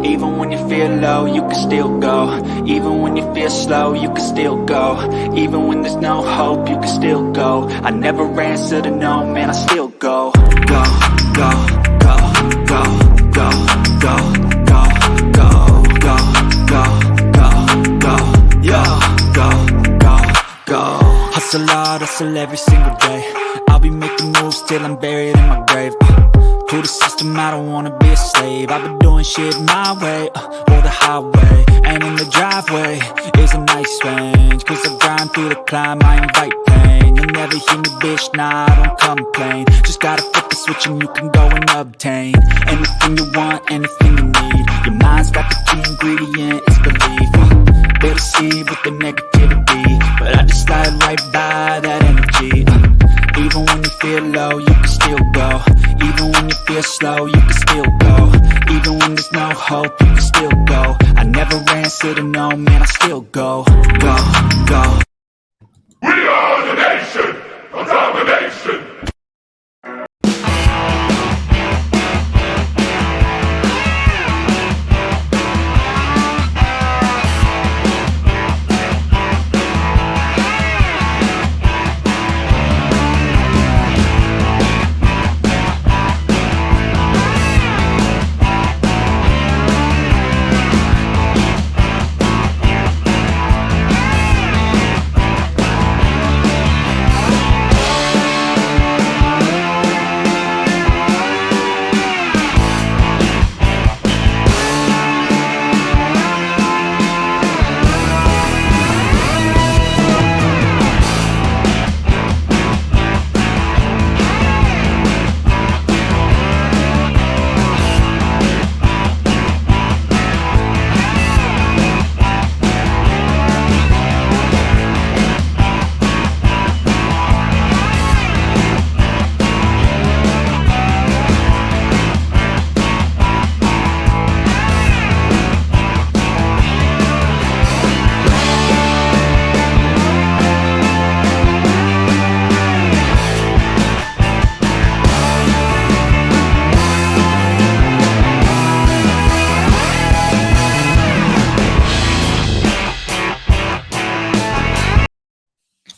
Even when you feel low, you can still go. Even when you feel slow, you can still go. Even when there's no hope, you can still go. I never answer to no, man, I still go. Go, go, go, go, go, go, go, go, go, go, go, go, yo, go, go, go. Hustle hard, hustle every single day. I'll be making moves till I'm buried in my grave. To the system, I don't wanna be a slave. I've been doing shit my way, or the highway. And in the driveway is a nice range. Cause I grind through the climb, I invite pain. You'll never hear me, bitch, nah, I don't complain. Just gotta flip the switch and you can go and obtain anything you want, anything you need. Your mind's got the key ingredient, it's belief. They deceive with the negativity, but I just slide right by that energy. Even when you feel low, you can still go. Even when you feel slow, you can still go. Even when there's no hope, you can still go. I never answer to no, man, I still go. Go, go. We are the nation of domination.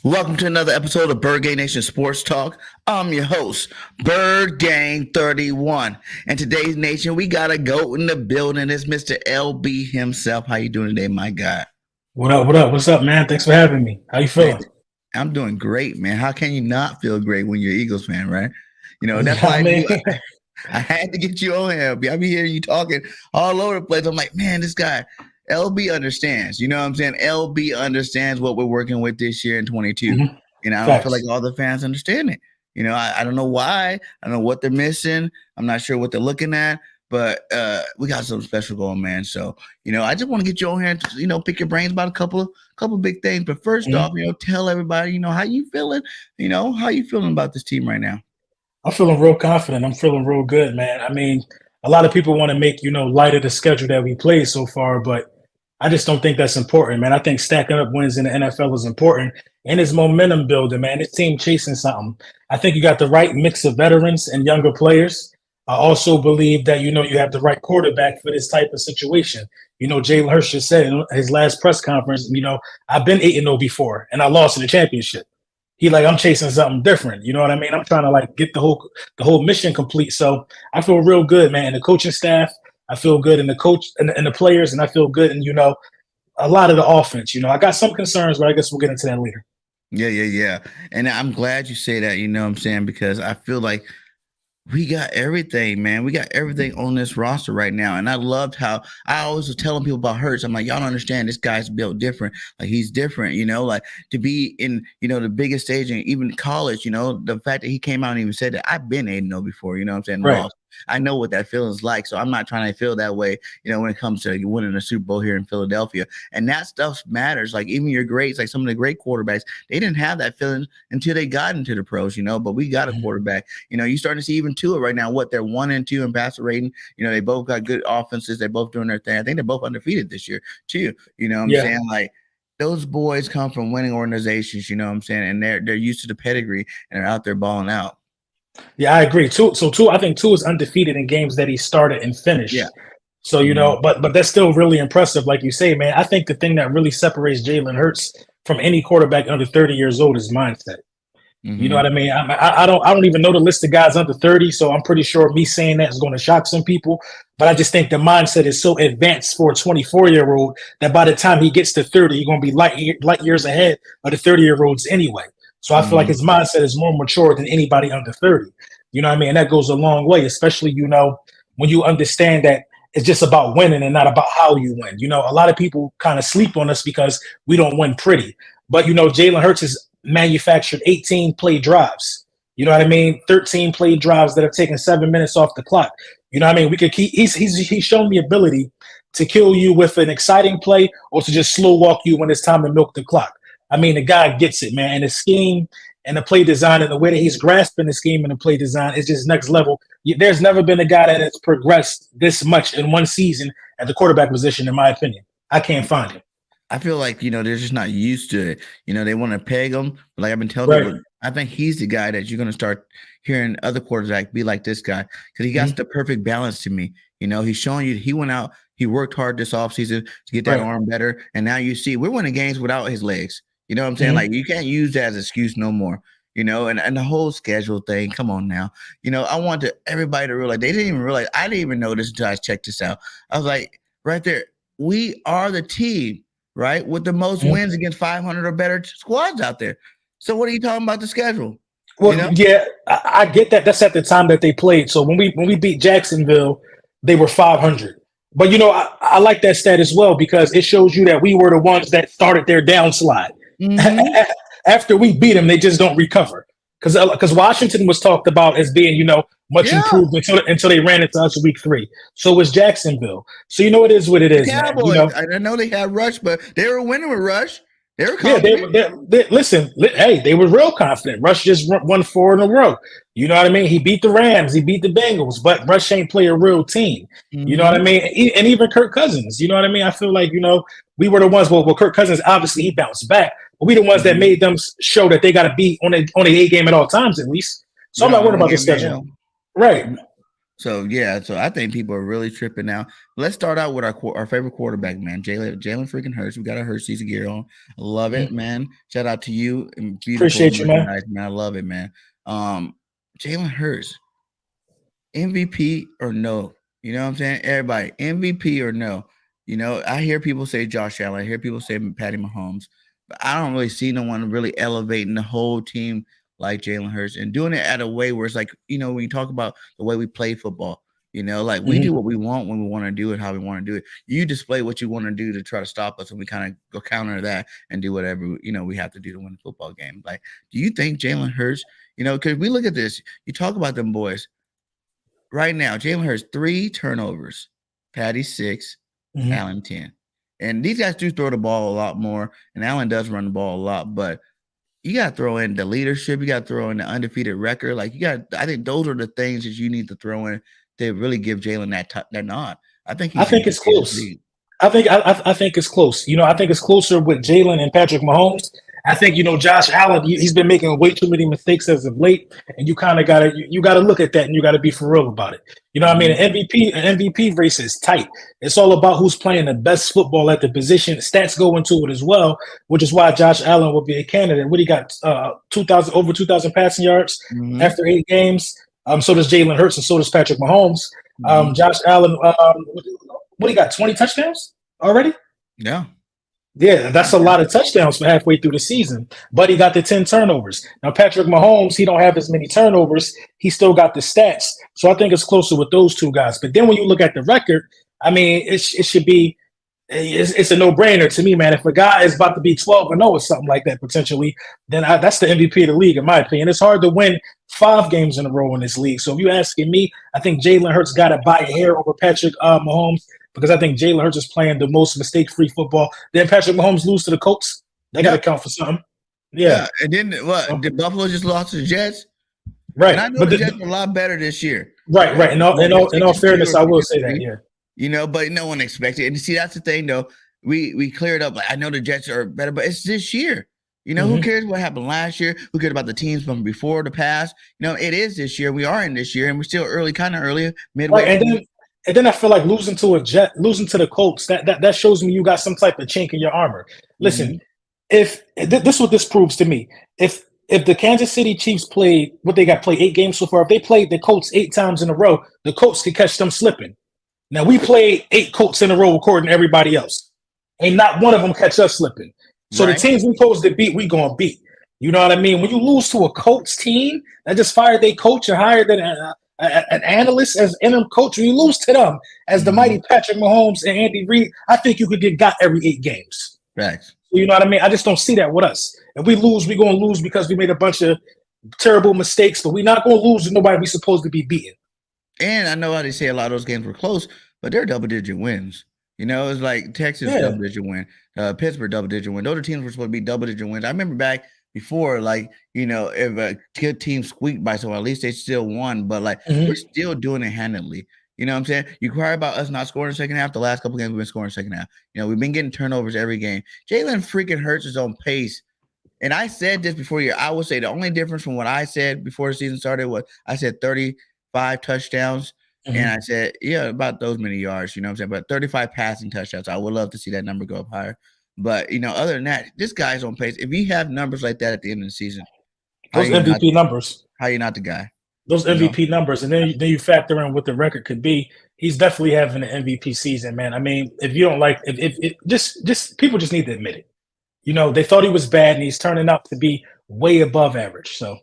Welcome to another episode of Bird Gang Nation Sports Talk. I'm your host, Bird Gang 31. And today's nation, we got a goat in the building. It's Mr. LB himself. How you doing today, my guy? What up? What up? What's up, man? Thanks for having me. How you feeling? I'm doing great, man. How can you not feel great when you're an Eagles fan, right? You know, that's why I had to get you on here. I be hearing you talking all over the place. I'm like, man, this guy, LB understands. You know what I'm saying? LB understands what we're working with this year in 22. Mm-hmm. You know, I don't feel like all the fans understand it. You know, I don't know why. I don't know what they're missing. I'm not sure what they're looking at. But we got something special going, man. So, you know, I just want to get you on here and, you know, pick your brains about a couple of big things. But first off, you know, tell everybody, you know, how you feeling? You know, how you feeling about this team right now? I'm feeling real confident. I'm feeling real good, man. I mean, a lot of people want to make, you know, light of the schedule that we played so far, but I just don't think that's important, man. I think stacking up wins in the NFL is important, and it's momentum building, man. This team chasing something. I think you got the right mix of veterans and younger players. I also believe that, you know, you have the right quarterback for this type of situation. You know, Jaylen Hurts just said in his last press conference, you know, I've been 8-0 before, and I lost in the championship. He like, I'm chasing something different. You know what I mean? I'm trying to like get the whole mission complete. So I feel real good, man. And the coaching staff, I feel good in the coach and the players, and I feel good in, you know, a lot of the offense. You know, I got some concerns, but I guess we'll get into that later. Yeah. And I'm glad you say that, you know what I'm saying, because I feel like we got everything, man. We got everything on this roster right now. And I loved how I always was telling people about Hurts. I'm like, y'all don't understand. This guy's built different. Like, he's different, you know, like to be in, you know, the biggest stage and even college, you know, the fact that he came out and even said that I've been 8-0 before, you know what I'm saying? Right. Lost. I know what that feeling's like. So I'm not trying to feel that way, you know, when it comes to winning a Super Bowl here in Philadelphia. And that stuff matters. Like even your greats, like some of the great quarterbacks, they didn't have that feeling until they got into the pros, you know, but we got a quarterback. You know, you're starting to see even Tua right now, what they're 1-2 in passer rating. You know, they both got good offenses. They're both doing their thing. I think they're both undefeated this year too. You know what I'm saying? Like, those boys come from winning organizations, you know what I'm saying? And they're used to the pedigree and they're out there balling out. Yeah, I agree. I think Tua is undefeated in games that he started and finished. Yeah. So, but that's still really impressive, like you say, man. I think the thing that really separates Jalen Hurts from any quarterback under 30 years old is mindset. You know what I mean? I don't even know the list of guys under 30, so I'm pretty sure me saying that is going to shock some people. But I just think the mindset is so advanced for a 24-year-old that by the time he gets to 30, he's going to be light years ahead of the 30-year-olds anyway. So I feel like his mindset is more mature than anybody under 30. You know what I mean? And that goes a long way, especially, when you understand that it's just about winning and not about how you win. A lot of people kind of sleep on us because we don't win pretty. But, Jalen Hurts has manufactured 18 play drives. You know what I mean? 13 play drives that have taken 7 minutes off the clock. You know what I mean? He's shown the ability to kill you with an exciting play or to just slow walk you when it's time to milk the clock. I mean, the guy gets it, man. And the scheme and the play design and the way that he's grasping the scheme and the play design is just next level. There's never been a guy that has progressed this much in one season at the quarterback position, in my opinion. I can't find it. I feel like, they're just not used to it. They want to peg him. But like I've been telling people, I think he's the guy that you're going to start hearing other quarterbacks be like this guy because he got the perfect balance to me. He's showing you he went out, he worked hard this offseason to get that arm better. And now you see we're winning games without his legs. You know what I'm saying? Like you can't use that as an excuse no more. And the whole schedule thing. Come on now. I want everybody to realize they didn't even realize. I didn't even know this until I checked this out. I was like, right there, we are the team, right, with the most wins against 500 or better squads out there. So what are you talking about the schedule? Well, yeah, I get that. That's at the time that they played. So when we beat Jacksonville, they were 500. But I like that stat as well because it shows you that we were the ones that started their downslide. After we beat them, they just don't recover. Because Washington was talked about as being, much improved until they ran into us week 3. So was Jacksonville. So it is what it is. Cowboys, man. I know they had Rush, but they were winning with Rush. They were confident. They were real confident. Rush just won 4 in a row. You know what I mean? He beat the Rams, he beat the Bengals, but Rush ain't play a real team. You know what I mean? And even Kirk Cousins. You know what I mean? I feel like, we were the ones. Well, Kirk Cousins obviously he bounced back. But we the ones that made them show that they got to be on a A game at all times, at least. So I'm not worried about the schedule. Right. So I think people are really tripping now. Let's start out with our favorite quarterback, man, Jalen freaking Hurts. We got our Hurts season gear on. I love it, man. Shout out to you and appreciate you, man. I love it, man. Jalen Hurts, MVP or no? You know what I'm saying? Everybody, MVP or no? I hear people say Josh Allen. I hear people say Patty Mahomes. But I don't really see no one really elevating the whole team like Jalen Hurts and doing it at a way where it's like, when you talk about the way we play football, like we do what we want when we want to do it, how we want to do it. You display what you want to do to try to stop us, and we kind of go counter that and do whatever, we have to do to win the football game. Like, do you think Jalen Hurts, because we look at this, you talk about them boys right now, Jalen Hurts, 3 turnovers, Patty 6, Allen 10. And these guys do throw the ball a lot more, and Allen does run the ball a lot, but you got to throw in the leadership. You got to throw in the undefeated record. Like I think those are the things that you need to throw in to really give Jalen that nod. I think it's close. I think it's close. I think it's closer with Jalen and Patrick Mahomes. I think Josh Allen. He's been making way too many mistakes as of late, and you kind of gotta look at that, and you gotta be for real about it. You know what I mean? An MVP race is tight. It's all about who's playing the best football at the position. Stats go into it as well, which is why Josh Allen will be a candidate. What he got? Over 2,000 passing yards after 8 games. So does Jalen Hurts, and so does Patrick Mahomes. Josh Allen. What he got? 20 touchdowns already? Yeah. Yeah, that's a lot of touchdowns for halfway through the season. But he got the 10 turnovers. Now, Patrick Mahomes, he don't have as many turnovers. He still got the stats. So I think it's closer with those 2 guys. But then when you look at the record, I mean, it should be it's a no-brainer to me, man. If a guy is about to be 12-0 or something like that, potentially, then that's the MVP of the league, in my opinion. It's hard to win 5 games in a row in this league. So if you're asking me, I think Jalen Hurts got to buy a hair over Patrick Mahomes, because I think Jalen Hurts is playing the most mistake-free football. Then Patrick Mahomes lose to the Colts. They got to count for something. Yeah. And then did Buffalo just lost to the Jets? Right. And I know the Jets are a lot better this year. Right. In all fairness, I will say that. Yeah. But no one expected it. And see, that's the thing, though. We cleared up. Like, I know the Jets are better, but it's this year. Who cares what happened last year? Who cares about the teams from before the past? It is this year. We are in this year, and we're still early, kind of early, midway. Right, And then I feel like losing to losing to the Colts, that shows me you got some type of chink in your armor. Listen, Mhm. if this what this proves to me, if the Kansas City Chiefs played what they got played 8 games so far, if they played the Colts 8 times in a row, the Colts could catch them slipping. Now we played 8 Colts in a row according to everybody else. Ain't not one of them catch us slipping. So the Right. teams we supposed to beat, we gonna beat. You know what I mean? When you lose to a Colts team that just fired their coach and hired an analyst as interim coach, when you lose to them as the Mhm. mighty Patrick Mahomes and Andy Reid, I think you could get got every 8 games. Facts. You know what I mean? I just don't see that with us. If we lose, we're gonna lose because we made a bunch of terrible mistakes, but we're not gonna lose to nobody we supposed to be beating. And I know how they say a lot of those games were close, but they're double-digit wins. You know, it's like Texas Yeah. double-digit win, Pittsburgh double-digit win. Those are teams were supposed to be double-digit wins. I remember back before, like, you know, if a good team squeaked by someone, at least they still won. But like, we're Mm-hmm. still doing it handily. You know what I'm saying? You cry about us not scoring in the second half. The last couple games we've been scoring in the second half. You know, we've been getting turnovers every game. Jaylen freaking Hurts is on pace. And I said this before you. I would say the only difference from what I said before the season started was I said 35 touchdowns. And Mm-hmm. I said, yeah, about those many yards, you know what I'm saying? But 35 passing touchdowns. I would love to see that number go up higher. But, you know, other than that, this guy's on pace. If you have numbers like that at the end of the season, how Those you not MVP numbers. how you not the guy? Those You know? MVP numbers, and then you factor in what the record could be. He's definitely having an MVP season, man. I mean, if you don't like, if just people just need to admit it. You know, they thought he was bad, and he's turning out to be way above average. So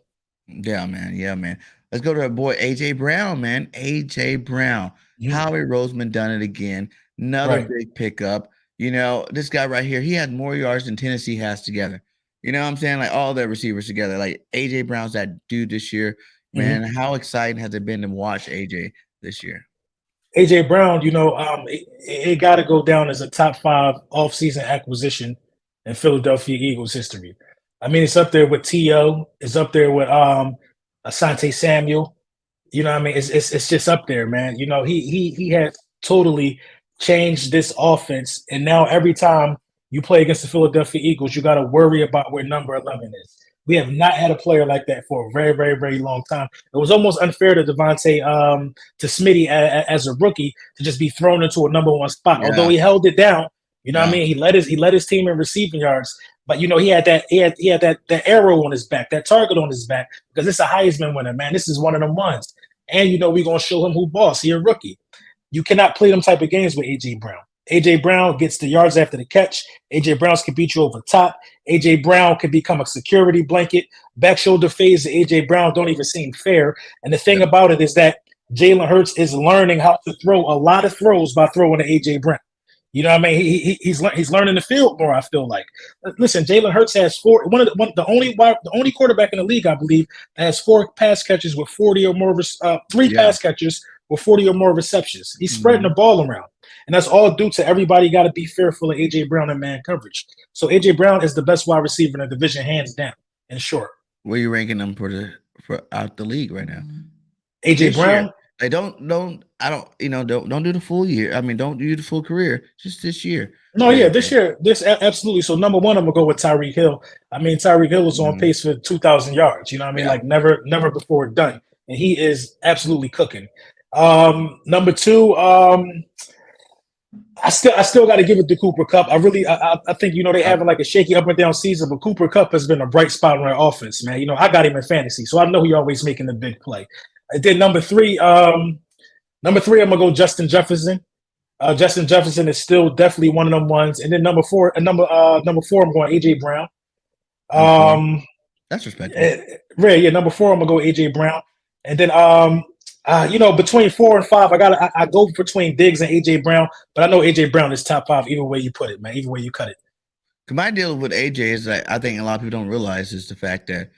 Yeah, man. Yeah, man. Let's go to our boy AJ Brown, man. AJ Brown. mhm. Howie Roseman done it again. Another Right. big pickup. You know, this guy right here, he had more yards than Tennessee has together. You know what I'm saying? Like all their receivers together. Like AJ Brown's that dude this year. Man, Mhm. how exciting has it been to watch AJ this year? AJ Brown, you know, it got to go down as a top 5 offseason acquisition in Philadelphia Eagles history. I mean, it's up there with T.O. It's up there with Asante Samuel. You know what I mean? It's just up there, man. You know, he has totally changed this offense. And now every time you play against the Philadelphia Eagles, you got to worry about where number 11 is. We have not had a player like that for a very, very, very long time. It was almost unfair to Devontae, to Smitty as a rookie to just be thrown into a number 1 spot. Although Yeah, he held it down, you know what I yeah. mean? He led his team in receiving yards, but you know he had that arrow on his back, that target on his back, because it's a Heisman winner, man. This is one of them ones. And you know we're gonna show him who boss. He a rookie. You cannot play them type of games with AJ Brown. AJ Brown gets the yards after the catch. AJ Brown can beat you over top. AJ Brown can become a security blanket. Back shoulder fades to AJ Brown don't even seem fair. And the thing about it is that Jaylen Hurts is learning how to throw a lot of throws by throwing to AJ Brown. You know what I mean? He's learning the field more. I feel like. Listen, Jaylen Hurts has the only quarterback in the league, I believe, that has 4 pass catches with 40 or more, 3 Yeah. pass catches with 40 or more receptions. He's spreading Mhm. the ball around, and that's all due to everybody got to be fearful of AJ Brown and man coverage. So AJ Brown is the best wide receiver in the division, hands down. In short, Where you ranking them for out the league right now? AJ This year. Brown. Like don't do the full year. I mean, don't do the full career. Just this year. No, Where yeah, you this at? year, absolutely. So number 1, I'm gonna go with Tyreek Hill. I mean, Tyreek Hill is on Mhm. pace for 2,000 yards. You know what I mean? Yeah. Like never before done, and he is absolutely cooking. Number 2, I still got to give it to Cooper Cup. I think they Uh, having like a shaky up and down season, but Cooper Cup has been a bright spot on their offense, man. You know, I got him in fantasy, so I know he always making the big play. And then number 3, I'm gonna go Justin Jefferson. Justin Jefferson is still definitely one of them ones. And then number 4, I'm going AJ Brown. number 4. Um, That's respectable. yeah, number 4, I'm gonna go AJ Brown. And then between 4 and 5, I go between Diggs and AJ Brown, but I know AJ Brown is top 5 either way you put it, man. Either way you cut it. My deal with AJ is that I think a lot of people don't realize is the fact that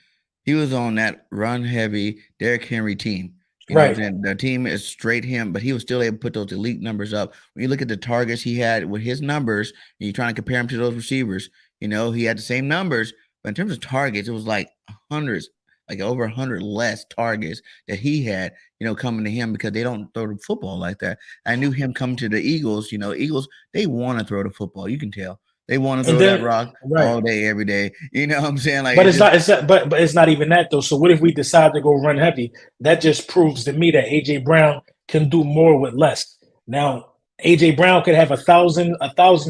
he was on that run heavy Derrick Henry team. You know what I'm Right. saying? The team is straight him, but he was still able to put those elite numbers up. When you look at the targets he had with his numbers, and you're trying to compare him to those receivers, you know, he had the same numbers, but in terms of targets, it was like hundreds, like over 100 less targets that he had, you know, coming to him because they don't throw the football like that. I knew him coming to the Eagles, you know, Eagles, they want to throw the football. You can tell. They want to And throw that then rock right. all day, every day. You know what I'm saying? Like But it's it's just not. But it's not even that though. So what if we decide to go run heavy? That just proves to me that AJ Brown can do more with less. Now, AJ Brown could have a thousand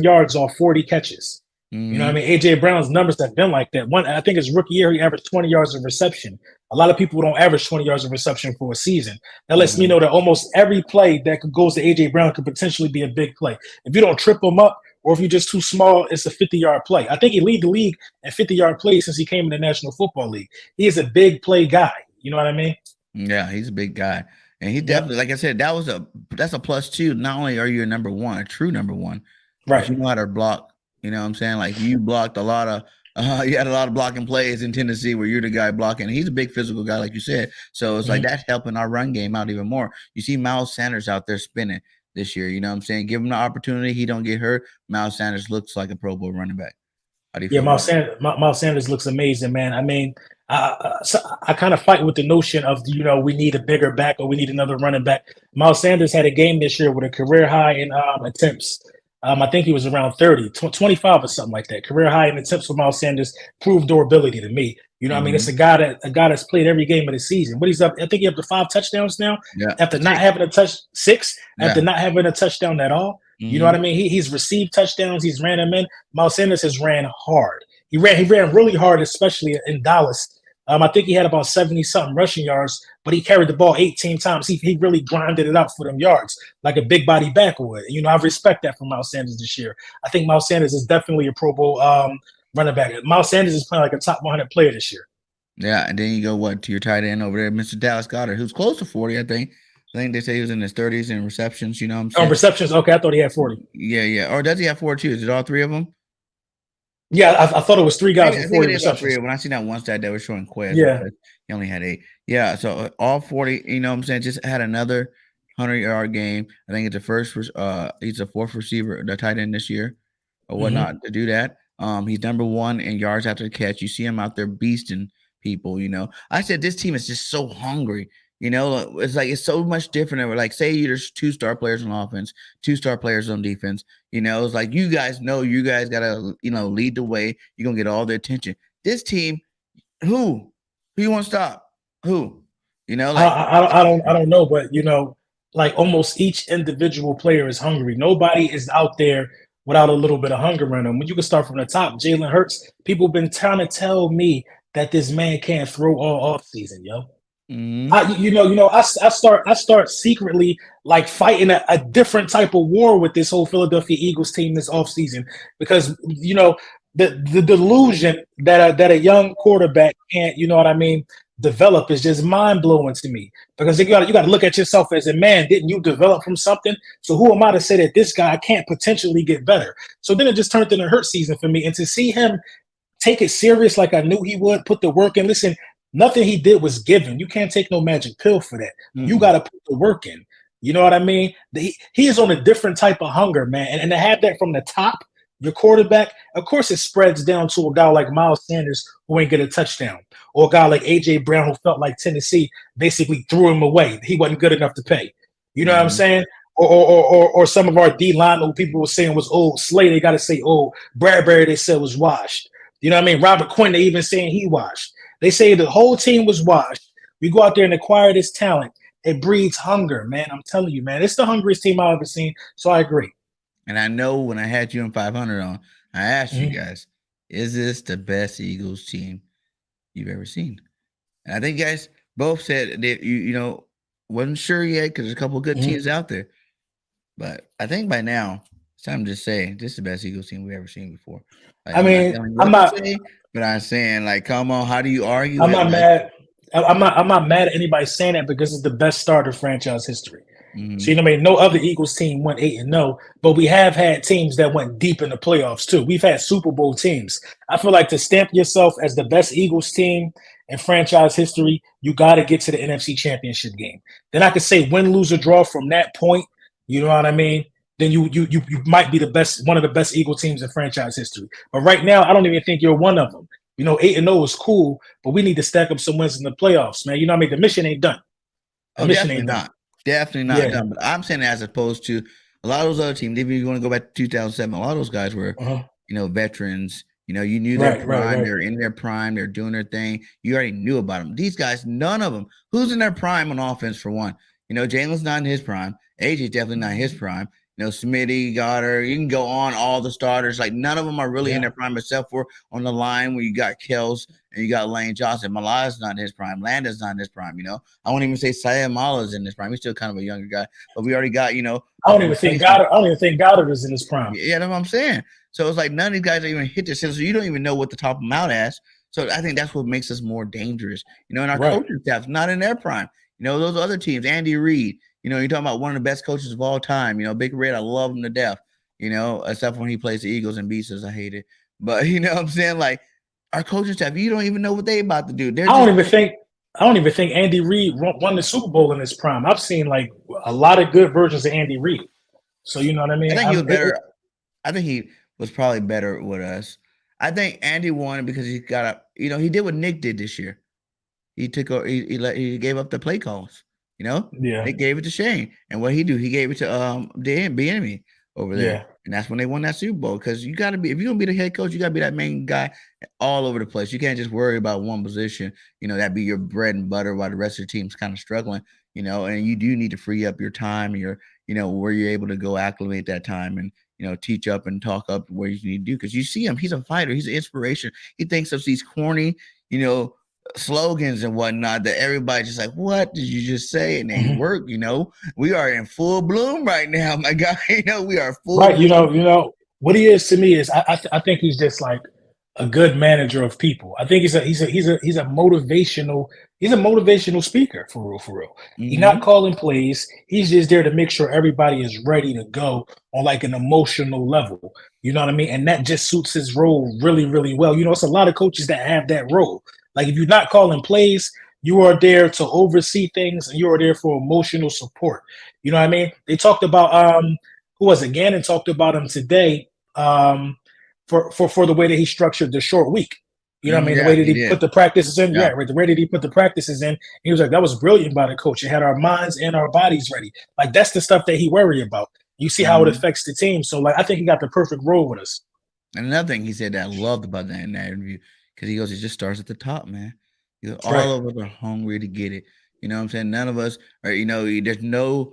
yards on 40 catches. You know what I mean? AJ Brown's numbers have been like that. I think his rookie year, he averaged 20 yards of reception. A lot of people don't average 20 yards of reception for a season. That lets me know that almost every play that goes to AJ Brown could potentially be a big play. If you don't trip him up, or if you're just too small, it's a 50-yard play. I think he lead the league in 50-yard plays since he came in the National Football League. He is a big play guy. You know what I mean? Yeah, he's a big guy. And he definitely, like I said, that's a plus too. Not only are you a number one, a true number one, right? But you know how to block. You know what I'm saying? Like you blocked a lot of you had a lot of blocking plays in Tennessee where you're the guy blocking. He's a big physical guy, like you said. So it's like that's helping our run game out even more. You see Miles Sanders out there spinning this year. You know what I'm saying? Give him the opportunity. He don't get hurt. Miles Sanders looks like a Pro Bowl running back. How do you feel? Miles Sanders looks amazing, man. I mean, I kind of fight with the notion of, we need a bigger back or we need another running back. Miles Sanders had a game this year with a career high in attempts. I think he was around 30, 25 or something like that. Career high in attempts for Miles Sanders, proved durability to me. You know what I mean? It's a guy that's played every game of the season. What he's up, I think he's up to 5 touchdowns now. Yeah. After not having a 6, after not having a touchdown at all. You know what I mean? He's received touchdowns. He's ran them in. Miles Sanders has ran hard. He ran really hard, especially in Dallas. I think he had about 70-something rushing yards, but he carried the ball 18 times. He really grinded it out for them yards like a big body back would. I respect that from Miles Sanders this year. I think Miles Sanders is definitely a Pro Bowl running back. Miles Sanders is playing like a top 100 player this year. Yeah, and then you go to your tight end over there, Mr. Dallas Goedert, who's close to 40, I think. I think they say he was in his 30s in receptions. You know what I'm saying? Oh, receptions. Okay, I thought he had 40. Yeah. Or does he have 4 too? Is it all 3 of them? Yeah, I thought it was 3 guys with 40 receptions. When I seen that one stat that was showing Quez, he only had 8. Yeah, so all 40. You know what I'm saying? Just had another 100-yard game. I think it's the first. He's the 4th receiver, the tight end this year, or whatnot to do that. He's number 1 in yards after the catch. You see him out there beasting people. I said this team is just so hungry. It's like it's so much different. Like, say there's 2 star players on offense, 2 star players on defense. It's like you guys gotta lead the way. You're gonna get all the attention. This team, who you want to stop? Who? I don't know, but like almost each individual player is hungry. Nobody is out there without a little bit of hunger in them. When you can start from the top, Jaylen Hurts. People have been trying to tell me that this man can't throw all off season, yo. I start secretly like fighting a different type of war with this whole Philadelphia Eagles team this offseason because the delusion that a young quarterback can't develop is just mind blowing to me because you got to look at yourself as a man. Didn't you develop from something? So who am I to say that this guy can't potentially get better? So then it just turned into a hurt season for me, and to see him take it serious like I knew he would, put the work in. Listen. Nothing he did was given. You can't take no magic pill for that. You got to put the work in. You know what I mean? He is on a different type of hunger, man. And to have that from the top, your quarterback, of course it spreads down to a guy like Miles Sanders who ain't get a touchdown, or a guy like AJ Brown who felt like Tennessee basically threw him away. He wasn't good enough to pay. You know what I'm saying? Or some of our D line who people were saying was old. Slay, they got to say old. Bradbury, they said was washed. You know what I mean? Robert Quinn, they even saying he washed. They say the whole team was washed. We go out there and acquire this talent. It breeds hunger, man. I'm telling you, man. It's the hungriest team I've ever seen. So I agree. And I know when I had you in 500 on, I asked you guys, is this the best Eagles team you've ever seen? And I think you guys both said that you wasn't sure yet because there's a couple of good teams out there. But I think by now, it's time to just say this is the best Eagles team we've ever seen before. Like, I'm not but I'm saying, like, come on, how do you argue? I'm not mad. I'm not mad at anybody saying that because it's the best start of franchise history. So no other Eagles team went 8-0, but we have had teams that went deep in the playoffs too. We've had Super Bowl teams. I feel like to stamp yourself as the best Eagles team in franchise history, you got to get to the NFC Championship game. Then I could say win, lose, or draw from that point. You know what I mean? Then you might be one of the best Eagle teams in franchise history. But right now, I don't even think you're one of them. 8-0 is cool, but we need to stack up some wins in the playoffs, man. You know what I mean? The mission ain't done. Definitely not done. But I'm saying as opposed to a lot of those other teams, if you want to go back to 2007, a lot of those guys were, veterans. You knew their prime. They're in their prime. They're doing their thing. You already knew about them. These guys, none of them. Who's in their prime on offense for one? Jalen's not in his prime. AJ's definitely not his prime. Smitty, Goddard, you can go on all the starters. Like none of them are really in their prime except for on the line where you got Kels and you got Lane Johnson. Malai's not in his prime. Landon's not in his prime. I won't even say Syed Mala's in his prime. He's still kind of a younger guy, but we already got, I don't even think Goddard is in his prime. Yeah, that's what I'm saying. So it's like none of these guys even hit the ceiling, so you don't even know what to top them out as. So I think that's what makes us more dangerous. And our coaching staff's not in their prime. Those other teams, Andy Reid, you're talking about one of the best coaches of all time. Big Red, I love him to death, except when he plays the Eagles and beats us. I hate it. But you know what I'm saying? Like our coaching staff, you don't even know what they about to do. I don't even think Andy Reid won the Super Bowl in his prime. I've seen like a lot of good versions of Andy Reid. So you know what I mean? I think he was better. I think he was probably better with us. I think Andy won because he got he did what Nick did this year. He he gave up the play calls. They gave it to Shane, and what he do? He gave it to Bieniemy over there, and that's when they won that Super Bowl. Because you got to be, if you're gonna be the head coach, you got to be that main guy all over the place. You can't just worry about one position. That be your bread and butter while the rest of the team's kind of struggling. And you do need to free up your time, where you're able to go acclimate that time and teach up and talk up where you need to do. Because you see him, he's a fighter, he's an inspiration. He thinks of these corny, slogans and whatnot that everybody just like, what did you just say? And they work. We are in full bloom right now, my guy. We are full right. Bloom. What he is to me is I think he's just like a good manager of people. I think he's a motivational speaker for real. Mm-hmm. He's not calling plays. He's just there to make sure everybody is ready to go on like an emotional level. You know what I mean? And that just suits his role really, really well. It's a lot of coaches that have that role. Like if you're not calling plays, you are there to oversee things and you are there for emotional support. You know what I mean? They talked about who was it? Gannon talked about him today for the way that he structured the short week. You know what I mean? The way that he put the practices in. Yeah, right. The way that he put the practices in. He was like, that was brilliant by the coach. It had our minds and our bodies ready. Like that's the stuff that he worry about. You see how it affects the team. So like I think he got the perfect role with us. And another thing he said that I loved about that in that interview, because he goes, it just starts at the top, man. All of us are hungry to get it. You know what I'm saying? None of us are, there's no,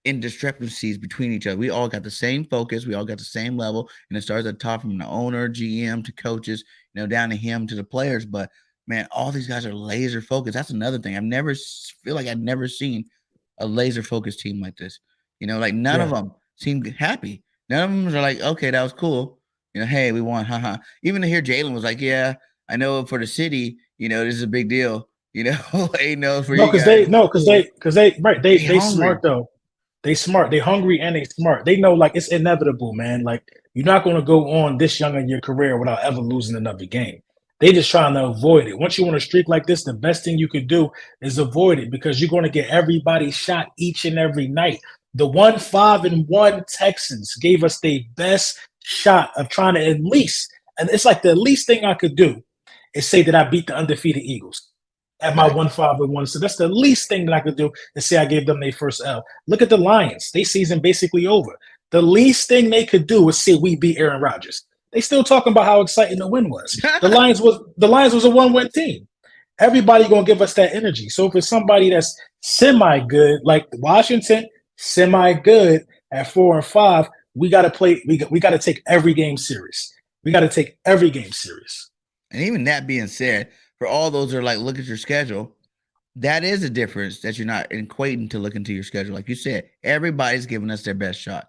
indiscrepancies between each other. We all got the same focus. We all got the same level. And it starts at the top from the owner, GM to coaches, down to him to the players. But man, all these guys are laser focused. That's another thing. I've never seen a laser focused team like this. Like none of them seem happy. None of them are like, okay, that was cool. Hey, we won. Haha. Even to hear Jaylen was like, yeah, I know for the city, this is a big deal. Ain't no for you guys. They smart though. They smart. They hungry and they smart. They know like it's inevitable, man. Like you're not going to go on this young in your career without ever losing another game. They just trying to avoid it. Once you want to streak like this, the best thing you could do is avoid it because you're going to get everybody shot each and every night. The 5-1 Texans gave us the best shot of trying to at least, and it's like the least thing I could do is say that I beat the undefeated Eagles at my 1-5-1. So that's the least thing that I could do is say I gave them their first L. Look at the Lions. Their season basically over. The least thing they could do is say we beat Aaron Rodgers. They still talking about how exciting the win was. The Lions was a 1-win team. Everybody gonna give us that energy. So if it's somebody that's semi-good, like Washington, semi-good at 4-5, we gotta play. We gotta take every game serious. We gotta take every game serious. And even that being said, for all those that are like, look at your schedule, that is a difference that you're not equating to look into your schedule. Like you said, everybody's giving us their best shot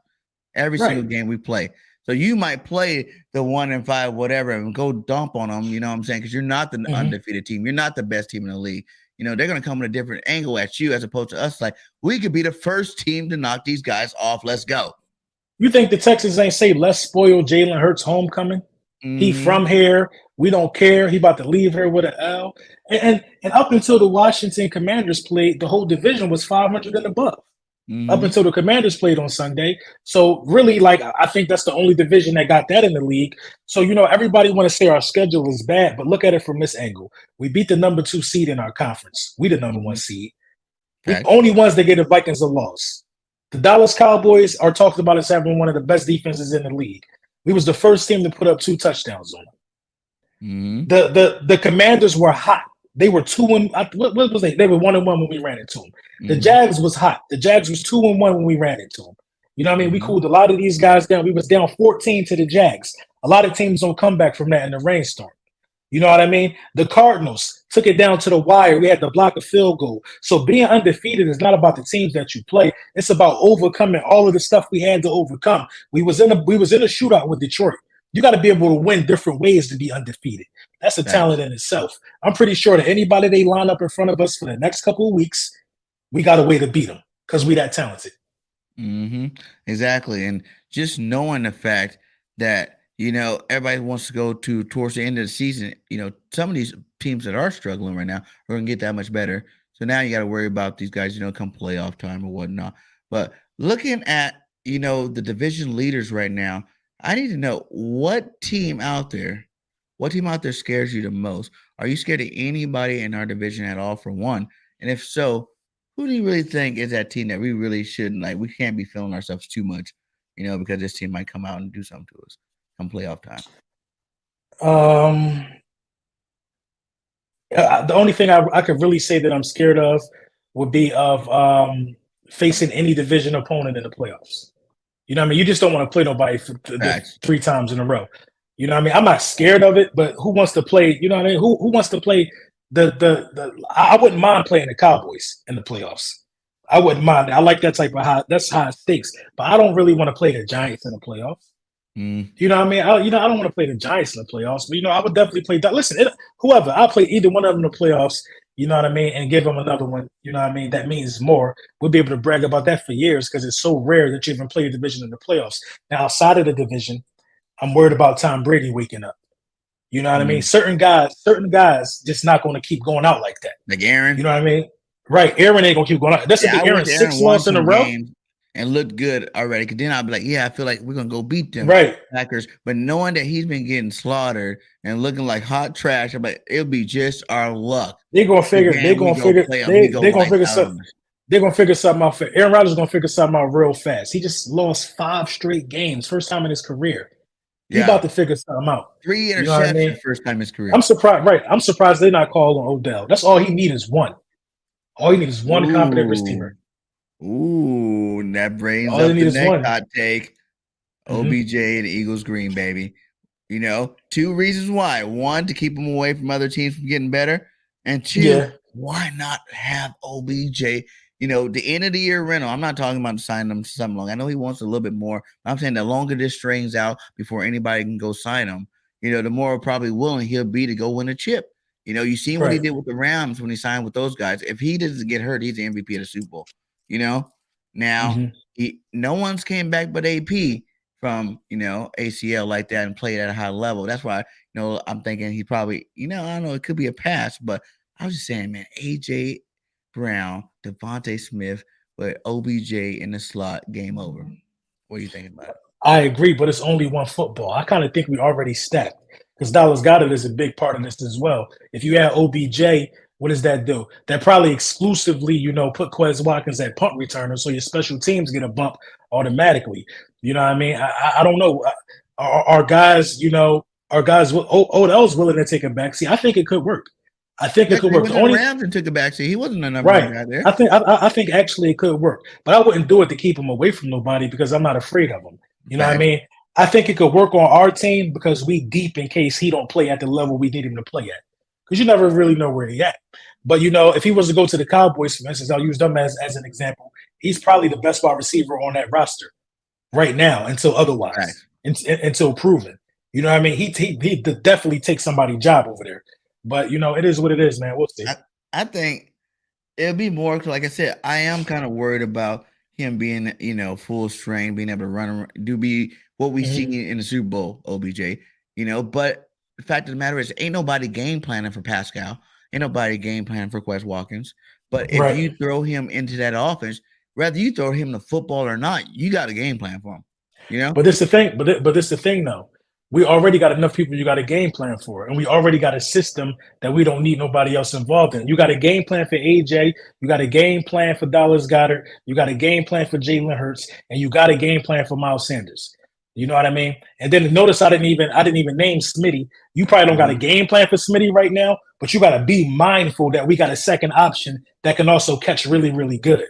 every single game we play. So you might play the 1-5, whatever, and go dump on them. You know what I'm saying? Because you're not the undefeated team. You're not the best team in the league. They're going to come with a different angle at you as opposed to us. Like, we could be the first team to knock these guys off. Let's go. You think the Texans ain't say, let's spoil Jaylen Hurts' homecoming? He from here. We don't care. He about to leave here with an L. And up until the Washington Commanders played, the whole division was 500 and above. Up until the Commanders played on Sunday. So really, like, I think that's the only division that got that in the league. So, everybody want to say our schedule is bad, but look at it from this angle. We beat the number 2 seed in our conference. We the number 1 seed. The only ones that get the Vikings a loss. The Dallas Cowboys are talked about as having one of the best defenses in the league. We was the first team to put up 2 touchdowns on them. The Commanders were hot. They were 2-1. What was they? They were 1-1 when we ran into them. The Mhm. Jags was hot. The Jags was 2-1 when we ran into them. You know what I mean? We Mhm. cooled a lot of these guys down. We was down 14 to the Jags. A lot of teams don't come back from that in the rainstorm. You know what I mean? The Cardinals took it down to the wire. We had to block a field goal. So being undefeated is not about the teams that you play. It's about overcoming all of the stuff we had to overcome. We was in a shootout with Detroit. You got to be able to win different ways to be undefeated. That's a talent in itself. I'm pretty sure that anybody they line up in front of us for the next couple of weeks, we got a way to beat them because we that talented. Mm-hmm. Exactly. And just knowing the fact that, everybody wants to go towards the end of the season, some of these teams that are struggling right now are going to get that much better. So now you got to worry about these guys, come playoff time or whatnot. But looking at, the division leaders right now, I need to know what team out there scares you the most? Are you scared of anybody in our division at all, for one? And if so, who do you really think is that team that we really shouldn't, like, we can't be feeling ourselves too much, because this team might come out and do something to us come playoff time? The only thing I could really say that I'm scared of would be of facing any division opponent in the playoffs. You know what I mean? You just don't want to play nobody for 3 times in a row. You know what I mean? I'm not scared of it, but who wants to play? You know what I mean? Who wants to play I wouldn't mind playing the Cowboys in the playoffs. I wouldn't mind. I like that type of high stakes, but I don't really want to play the Giants in the playoffs. You know what I mean? I don't want to play the Giants in the playoffs, but I would definitely play that. Listen, whoever, I'll play either one of them in the playoffs. You know what I mean? And give them another one. You know what I mean? That means more. We'll be able to brag about that for years because it's so rare that you even play a division in the playoffs. Now, outside of the division, I'm worried about Tom Brady waking up. You know what I mean? Certain guys just not going to keep going out like that. Like Aaron? You know what I mean? Right. Aaron ain't going to keep going out. That's going to be Aaron 6 months in a row. And looked good already. Because then I'll be like, I feel like we're going to go beat them. Right. Packers. But knowing that he's been getting slaughtered and looking like hot trash, I'm like, it'll be just our luck. They're going to figure something out. Aaron Rodgers is going to figure something out real fast. He just lost 5 straight games. First time in his career. He's about to figure something out. 3 interceptions first time in his career. I'm surprised. Right. I'm surprised they're not calling Odell. That's all he needs is one. All he needs is one competent receiver. Ooh, that brings up the next hot take. OBJ and Eagles green, baby. 2 reasons why. 1, to keep him away from other teams from getting better. And 2, why not have OBJ? The end of the year rental. I'm not talking about signing him something long. I know he wants a little bit more. I'm saying the longer this strings out before anybody can go sign him, the more probably willing he'll be to go win a chip. You seen what he did with the Rams when he signed with those guys. If he doesn't get hurt, he's the MVP of the Super Bowl. Now no one's came back but AP from ACL like that and played at a high level. That's why I'm thinking he probably I don't know, it could be a pass, but I was just saying, man, AJ Brown, Devontae Smith with OBJ in the slot, game over. What are you thinking about it? I agree, but it's only one football. I kind of think we already stacked because Dallas Goedert is a big part of this as well. If you add OBJ, what does that do? That probably exclusively, put Quez Watkins at punt returner, so your special teams get a bump automatically. You know what I mean? I don't know. Our guys, Odell's willing to take a back seat. I think it could work. I think it could work. Only Rams and took a backseat. He wasn't a number guy there. I think actually it could work, but I wouldn't do it to keep him away from nobody because I'm not afraid of him. You know what I mean? I think it could work on our team because we deep in case he don't play at the level we need him to play at. Because you never really know where he at. But if he was to go to the Cowboys, for instance, I'll use them as an example. He's probably the best wide receiver on that roster right now until otherwise, until proven. You know what I mean? He definitely takes somebody's job over there. But it is what it is, man. We'll see. I think it'll be more, like I said, I am kind of worried about him being, full strength, being able to run around, be what we see in the Super Bowl, OBJ. But the fact of the matter is, ain't nobody game planning for Pascal. Ain't nobody game planning for Quez Watkins. But if you throw him into that offense, whether you throw him the football or not, you got a game plan for him. But this the thing. But this the thing, though. We already got enough people you got a game plan for, and we already got a system that we don't need nobody else involved in. You got a game plan for AJ, you got a game plan for Dallas Goedert, you got a game plan for Jaylen Hurts, and you got a game plan for Miles Sanders. You know what I mean? And then notice I didn't even name Smitty. You probably don't got a Mhm. game plan for Smitty right now, but you got to be mindful that we got a second option that can also catch really, really good.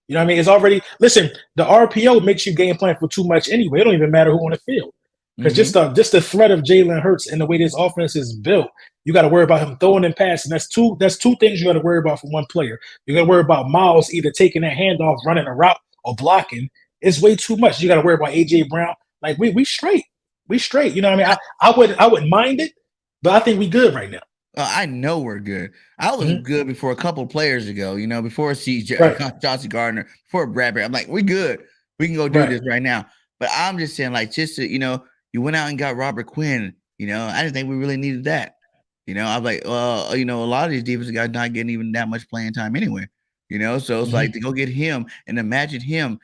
You know what I mean? It's already listen. The RPO makes you game plan for too much anyway. It don't even matter who on the field because Mhm. just the threat of Jalen Hurts and the way this offense is built, you got to worry about him throwing and passing. That's two things you got to worry about for one player. You got to worry about Miles either taking that handoff, running a route, or blocking. It's way too much. You got to worry about AJ Brown. Like we straight, we straight. You know what I mean? I wouldn't mind it, but I think we good right now. I know we're good. I was Mhm. good before a couple of players ago, before CJ, Right, Chauncey Gardner, before Bradbury. I'm like, we good. We can go do right. this right now. But I'm just saying, like, just to, you went out and got Robert Quinn. I didn't think we really needed that. I'm like, well, a lot of these defensive guys not getting even that much playing time anyway. So it's like Mhm. to go get him and imagine him,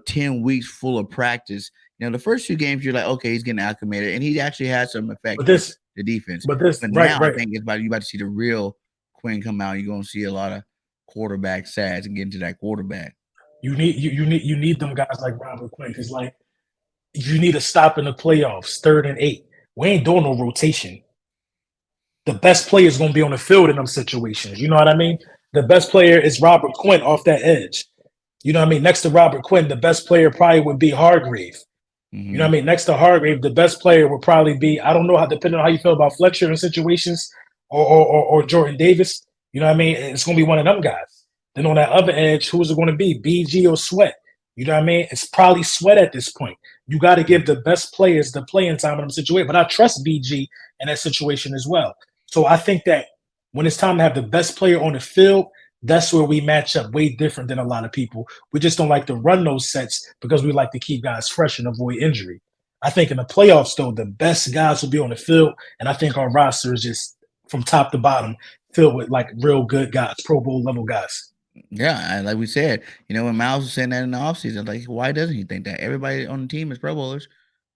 10 weeks full of practice. The first few games, you're like, okay, he's getting acclimated, and he actually had some effect But on this, the defense. but this, But right, now I right. think you about to see the real Quinn come out. You're gonna see a lot of quarterback sacks and get into that quarterback. You need them guys like Robert Quinn because like you need to stop in the playoffs, 3rd and 8. We ain't doing no rotation. The best player is going to be on the field in them situations. You know what I mean? The best player is Robert Quinn off that edge. You know what I mean? Next to Robert Quinn, the best player probably would be Hargrave. You know what I Mhm. mean? Next to Hargrave, the best player would probably be, I don't know how, depending on how you feel about Fletcher in situations or Jordan Davis. You know what I mean? It's going to be one of them guys. Then on that other edge, who's it going to be? BG or Sweat? You know what I mean? It's probably Sweat at this point. You got to give the best players the playing time in them situation. But I trust BG in that situation as well. So I think that when it's time to have the best player on the field, that's where we match up way different than a lot of people. We just don't like to run those sets because we like to keep guys fresh and avoid injury. I think in the playoffs, though, the best guys will be on the field, and I think our roster is just from top to bottom filled with like real good guys, Pro Bowl level guys. Yeah, and like we said, when Miles was saying that in the offseason, like, why doesn't he think that? Everybody on the team is Pro Bowlers.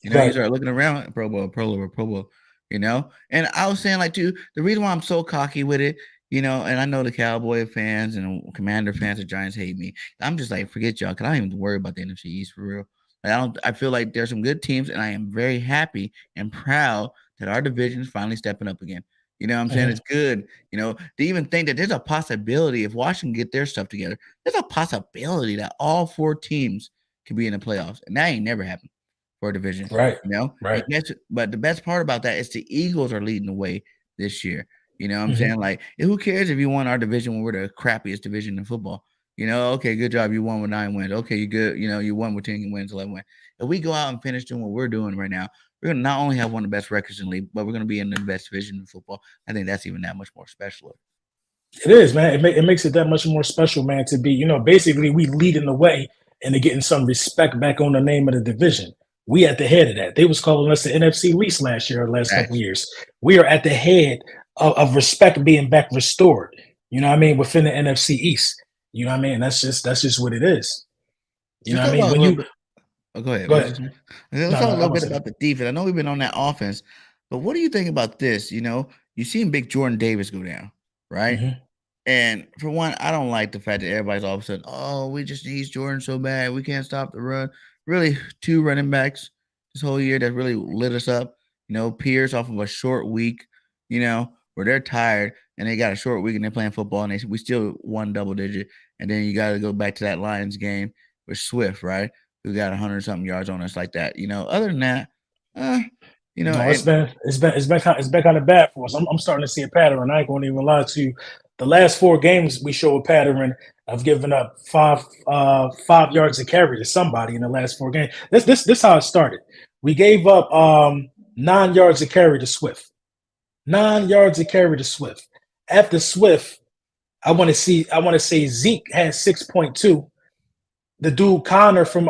You Right. start looking around, Pro Bowl, Pro Bowl, Pro Bowl, And I was saying, like, too, the reason why I'm so cocky with it, and I know the Cowboy fans and Commander fans and Giants hate me. I'm just like, forget y'all, because I don't even worry about the NFC East for real. I feel like there's some good teams, and I am very happy and proud that our division is finally stepping up again. You know what I'm saying? Mhm. It's good, to even think that there's a possibility if Washington get their stuff together, there's a possibility that all 4 teams can be in the playoffs. And that ain't never happened for a division, Right. And Right. but the best part about that is the Eagles are leading the way this year. You know what I'm Mhm. saying? Like, who cares if you won our division when we're the crappiest division in football? Okay, good job. You won with 9 wins. Okay, you good. You won with 10 wins, 11 wins. If we go out and finish doing what we're doing right now, we're gonna not only have one of the best records in the league, but we're gonna be in the best division in football. I think that's even that much more special. It is, man. It makes it that much more special, man, to be, basically we leading the way into getting some respect back on the name of the division. We at the head of that. They was calling us the NFC least last year or last couple of Facts. years. We are at the head of respect being back restored. You know what I mean? Within the NFC East. You know what I mean? That's just what it is. You know Let's what I talk mean? about a When little you bit. Oh, go ahead. go What you ahead. saying? Let's No, talk no, a I little was bit saying. about the defense. I know we've been on that offense, but what do you think about this? You seen Big Jordan Davis go down, right? Mhm. And for one, I don't like the fact that everybody's all of a sudden, oh, we just need Jordan so bad. We can't stop the run. Really, 2 running backs this whole year that really lit us up. Pierce off of a short week, where they're tired and they got a short week and they're playing football and we still won double digit. And then you got to go back to that Lions game with Swift, right? Who got 100 something yards on us like that. Other than that, uh, No, it's and been it's been it's been kind it's been kind of bad for us. I'm starting to see a pattern. I ain't going to even lie to you. The last 4 games we show a pattern of giving up 5 yards of carry to somebody in the last 4 games. This how it started. We gave up 9 yards of carry to Swift. 9 yards of carry to Swift. After Swift, I want to say Zeke had 6.2. The dude Connor from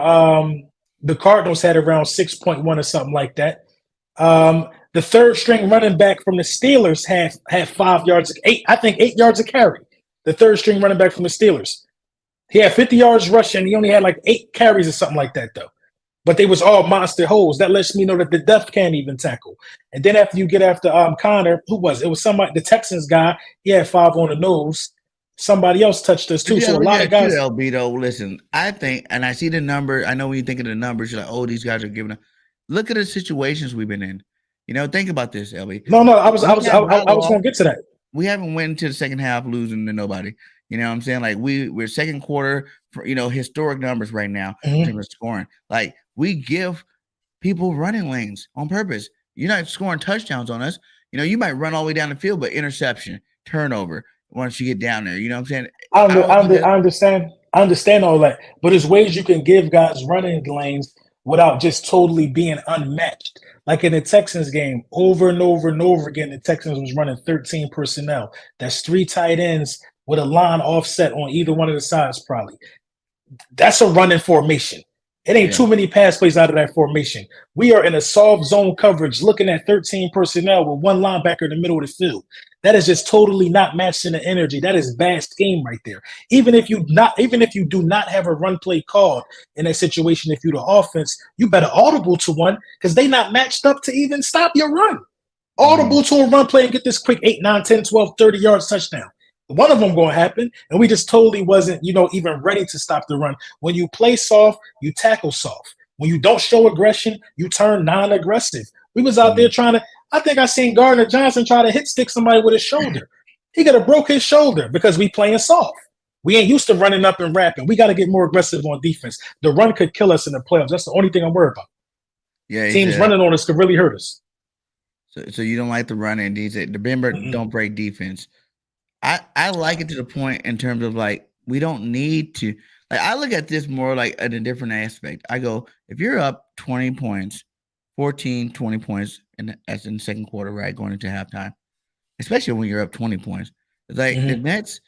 the Cardinals had around 6.1 or something like that. The third string running back from the Steelers had 5 yards, I think 8 yards of carry. The third string running back from the Steelers. He had 50 yards rushing. He only had like 8 carries or something like that, though. But they was all monster holes. That lets me know that the depth can't even tackle. And then after you get after Connor, who was it? It was somebody, the Texans guy. He had 5 on the nose. Somebody else touched us but too. you So gotta a look lot of at it too, guys, LB though. Listen, I think, and I see the number. I know when you think of the numbers, you're like, oh, these guys are giving up. look at the situations we've been in. Think about this, LB. No, I was We have going rattled to get to that. We haven't went into the second half losing to nobody. You know what I'm saying? Like we're second quarter, historic numbers right now in terms of scoring. Like we give people running lanes on purpose. You're not scoring touchdowns on us. You might run all the way down the field, but interception, turnover once you get down there. You know what I'm saying? I understand. I understand all that, but there's ways you can give guys running lanes without just totally being unmatched. Like in the Texans game, over and over and over again, the Texans was running 13 personnel. That's 3 tight ends with a line offset on either one of the sides, probably. That's a running formation. It ain't too many pass plays out of that formation. We are in a soft zone coverage looking at 13 personnel with 1 linebacker in the middle of the field. That is just totally not matching the energy. That is bad scheme right there. Even if you do not have a run play called in that situation, if you're the offense, you better audible to one because they not matched up to even stop your run. Audible to a run play and get this quick 8, 9, 10, 12, 30 yards touchdown. One of them going to happen, and we just totally wasn't, even ready to stop the run. When you play soft, you tackle soft. When you don't show aggression, you turn non-aggressive. We was out there trying to. I think I seen Gardner Johnson try to hit stick somebody with his shoulder. He could have broke his shoulder because we playing soft. We ain't used to running up and rapping. We got to get more aggressive on defense. The run could kill us in the playoffs. That's the only thing I'm worried about. Yeah, teams running on us could really hurt us. So you don't like the run and the Bimber don't break defense. I like it to the point in terms of like we don't need to. Like I look at this more like in a different aspect. I go, if you're up 20 points, 14, 20 points as in the second quarter, right, going into halftime, especially when you're up 20 points. It's like the Nets,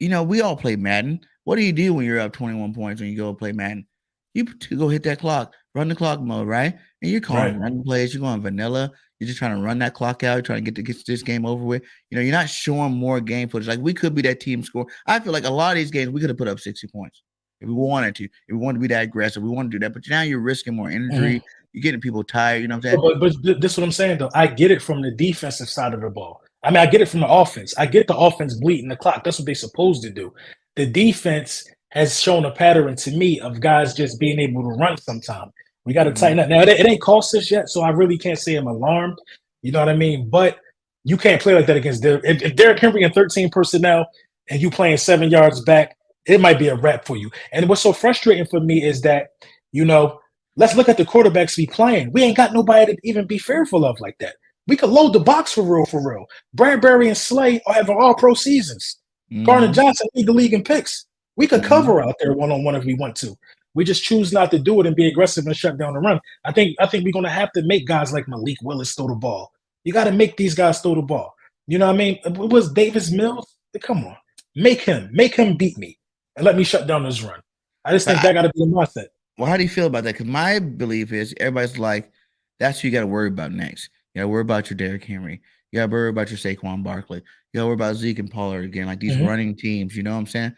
we all play Madden. What do you do when you're up 21 points when you go play Madden? You go hit that clock, run the clock mode, right? And you're calling running plays, you're going vanilla. You're just trying to run that clock out. You're trying to get this game over with. You're not showing more game footage. Like we could be that team score. I feel like a lot of these games we could have put up 60 points if we wanted to. If we wanted to be that aggressive, we want to do that. But now you're risking more injury. You're getting people tired. You know what I'm saying? But this is what I'm saying though. I get it from the defensive side of the ball. I mean, I get it from the offense. I get the offense bleeding the clock. That's what they're supposed to do. The defense has shown a pattern to me of guys just being able to run sometime. We got to tighten up. Now, it ain't cost us yet, so I really can't say I'm alarmed. You know what I mean? But you can't play like that against Derrick. If Derrick Henry and 13 personnel and you playing 7 yards back, it might be a wrap for you. And what's so frustrating for me is that, let's look at the quarterbacks we playing. We ain't got nobody to even be fearful of like that. We could load the box for real, for real. Bradbury and Slay are having all-pro seasons. Gardner Johnson lead the league in picks. We could cover out there one-on-one if we want to. We just choose not to do it and be aggressive and shut down the run. I think we're going to have to make guys like Malik Willis throw the ball. You got to make these guys throw the ball. You know what I mean? It was Davis Mills. Come on. Make him beat me and let me shut down this run. I just think that got to be a mindset. Well, how do you feel about that? Because my belief is everybody's like, that's who you got to worry about next. You got to worry about your Derrick Henry. You got to worry about your Saquon Barkley. You got to worry about Zeke and Pollard again, like these running teams. You know what I'm saying?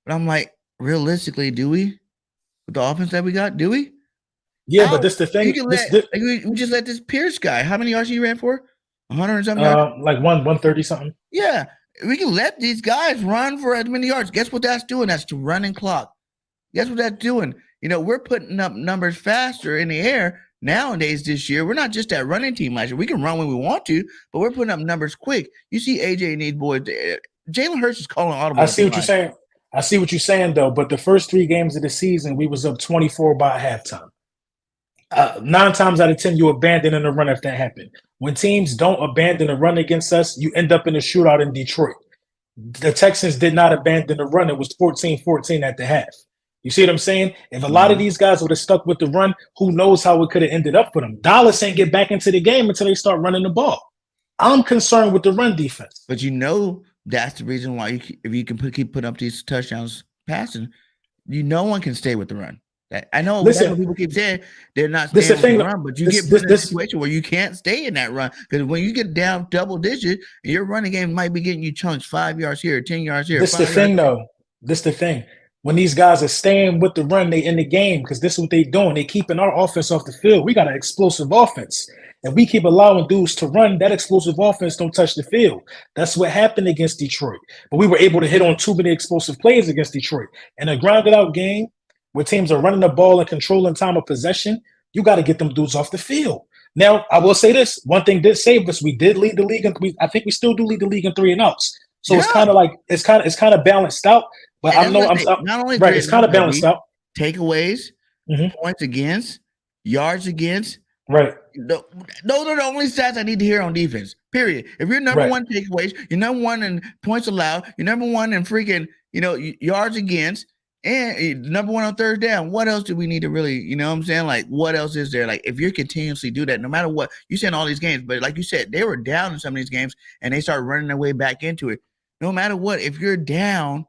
But I'm like, realistically, do we? With the offense that we got, do we? Yeah, but this the thing. We just let this Pierce guy. How many yards he ran for? 100 and something. Like 130 something. Yeah, we can let these guys run for as many yards. Guess what that's doing? That's the running clock. Guess what that's doing? We're putting up numbers faster in the air nowadays. This year, we're not just that running team last year. We can run when we want to, but we're putting up numbers quick. You see AJ and these boys. Jaylen Hurts is calling audible. I see what you're saying. I see what you're saying, though, but the first 3 games of the season, we was up 24 by halftime. 9 times out of 10, you abandon the run if that happened. When teams don't abandon the run against us, you end up in a shootout in Detroit. The Texans did not abandon the run. It was 14-14 at the half. You see what I'm saying? If a lot of these guys would have stuck with the run, who knows how it could have ended up for them. Dallas ain't get back into the game until they start running the ball. I'm concerned with the run defense. But that's the reason why if you can keep putting up these touchdowns passing, no one can stay with the run. I know people keep saying they're not staying with the run, but you get put in a situation where you can't stay in that run because when you get down double digit, your running game might be getting you chunks 5 yards here, 10 yards here. This the thing, though. This the thing. When these guys are staying with the run, they in the game because this is what they're doing. They're keeping our offense off the field. We got an explosive offense. And we keep allowing dudes to run, that explosive offense don't touch the field. That's what happened against Detroit. But we were able to hit on too many explosive plays against Detroit. In a grounded out game where teams are running the ball and controlling time of possession, you got to get them dudes off the field. Now, I will say this: one thing did save us. We did lead the league, and I think we still do lead the league in 3 and outs. So Yeah. it's kind of like it's kind of balanced out. But And I that's know what I'm they- not only right. three It's and kind of outs, balanced out. takeaways, Mhm. points against, yards against. Right. Those are the only stats I need to hear on defense. Period. If you're number Right. one takeaways, you're number one in points allowed, you're number one in freaking yards against, and you're number one on third down. What else do we need to really, you know what I'm saying? Like, what else is there? Like, if you're continuously do that, no matter what, you said in all these games, but like you said, they were down in some of these games and they start running their way back into it. No matter what, if you're down,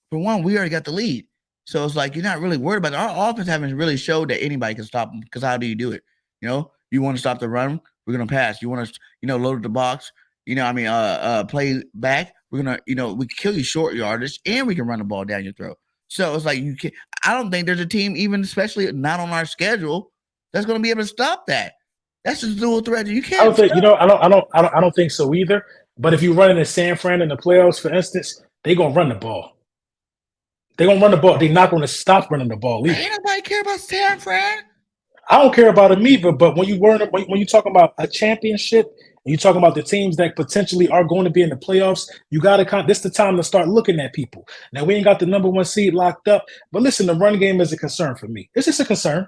for one, we already got the lead. So it's like you're not really worried about it. Our offense haven't really showed that anybody can stop them, because how do you do it? You want to stop the run, we're gonna pass. You want to, load the box, play back, we're gonna, we can kill you short yardage and we can run the ball down your throat. So it's like I don't think there's a team, even especially not on our schedule, that's gonna be able to stop that. That's just dual threat. You can't. I don't think I don't think so either. But if you run into San Fran in the playoffs, for instance, they're gonna run the ball. They're gonna run the ball. They're not gonna stop running the ball either. Ain't nobody care about San Fran. I don't care about them either. But when you talking about a championship and you talking about the teams that potentially are going to be in the playoffs, you gotta this is the time to start looking at people. Now we ain't got the number one seed locked up, but listen, the run game is a concern for me. It's just a concern.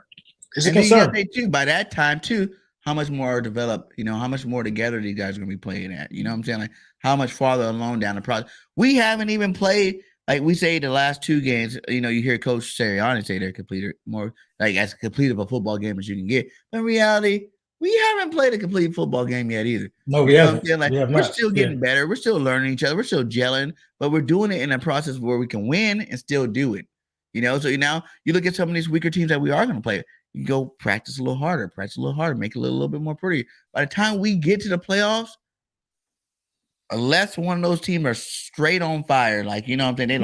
It's a concern. Too, by that time too, how much more developed, how much more together these guys are gonna be playing at. You know what I'm saying? Like, how much farther along down the process. We haven't even played. Like we say, the last 2 games, you hear Coach Sirianni say they're completed more, like as complete of a football game as you can get. But in reality, we haven't played a complete football game yet either. No, we haven't. Like, we have we're not. still getting better. We're still learning each other. We're still gelling, but we're doing it in a process where we can win and still do it. So now you look at some of these weaker teams that we are going to play. You go practice a little harder, make it a little bit more pretty. By the time we get to the playoffs, unless one of those teams are straight on fire, like what I'm saying.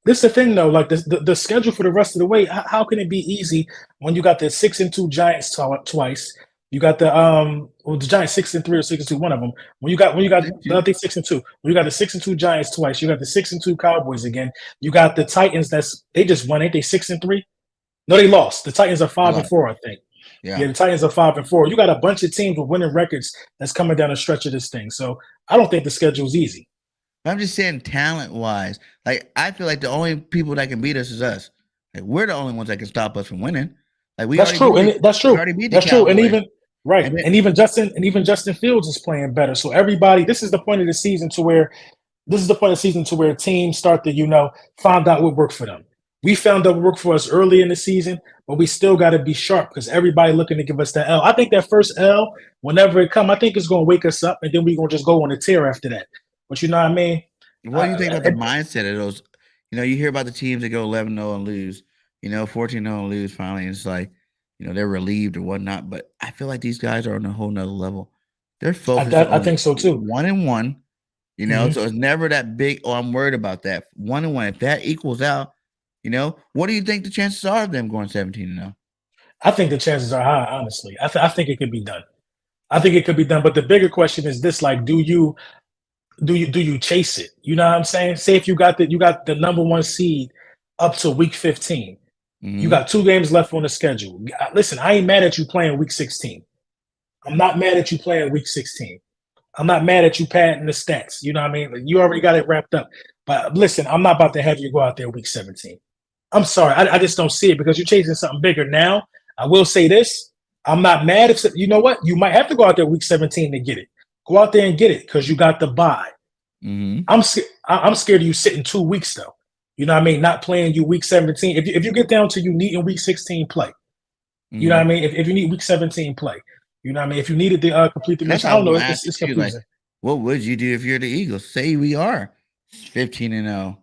This is the thing though. Like the schedule for the rest of the way. How can it be easy when you got the 6-2 Giants twice? You got the Giants 6-3 or 6-2, one of them. When you got I think 6-2. When you got the 6-2 Giants twice, you got the 6-2 Cowboys again. You got the Titans. They just won. Ain't they 6-3? No, they lost. The Titans are 5-4, I think. Yeah, the Titans are 5-4. You got a bunch of teams with winning records that's coming down the stretch of this thing. So I don't think the schedule's easy. I'm just saying, talent-wise, like I feel like the only people that can beat us is us. Like, we're the only ones that can stop us from winning. Like that's true. That's true. That's true. And even right, and even Justin Fields is playing better. So everybody, this is the point of the season to where teams start to find out what worked for them. We found out what worked for us early in the season, but we still got to be sharp because everybody looking to give us the L. I think that first L, whenever it come, I think it's going to wake us up, and then we're going to just go on a tear after that. But you know what I mean? What do you think about the mindset of those? You hear about the teams that go 11-0 and lose, 14-0 and lose finally. And it's like, they're relieved or whatnot. But I feel like these guys are on a whole nother level. They're focused I think so too. 1-1, so it's never that big, I'm worried about that. 1-1. If that equals out, what do you think the chances are of them going 17-0? I think the chances are high, honestly. I think it could be done. But the bigger question is this: like, do you chase it? You know what I'm saying? Say if you got the number one seed up to week 15, you got 2 games left on the schedule. Listen, I ain't mad at you playing week 16. I'm not mad at you playing week 16. I'm not mad at you padding the stats. You know what I mean? Like, you already got it wrapped up. But listen, I'm not about to have you go out there week 17. I'm sorry. I just don't see it because you're chasing something bigger now. I will say this. I'm not mad if you know what? You might have to go out there week 17 to get it. Go out there and get it because you got the bye. I'm scared of you sitting 2 weeks though. You know what I mean? Not playing you week 17. If you get down to you needing week 16 play. You know what I mean? If you need week 17 play. You know what I mean? If you needed to complete the mission, I don't know. It's confusing. Like, what would you do if you're the Eagles? Say we are 15-0.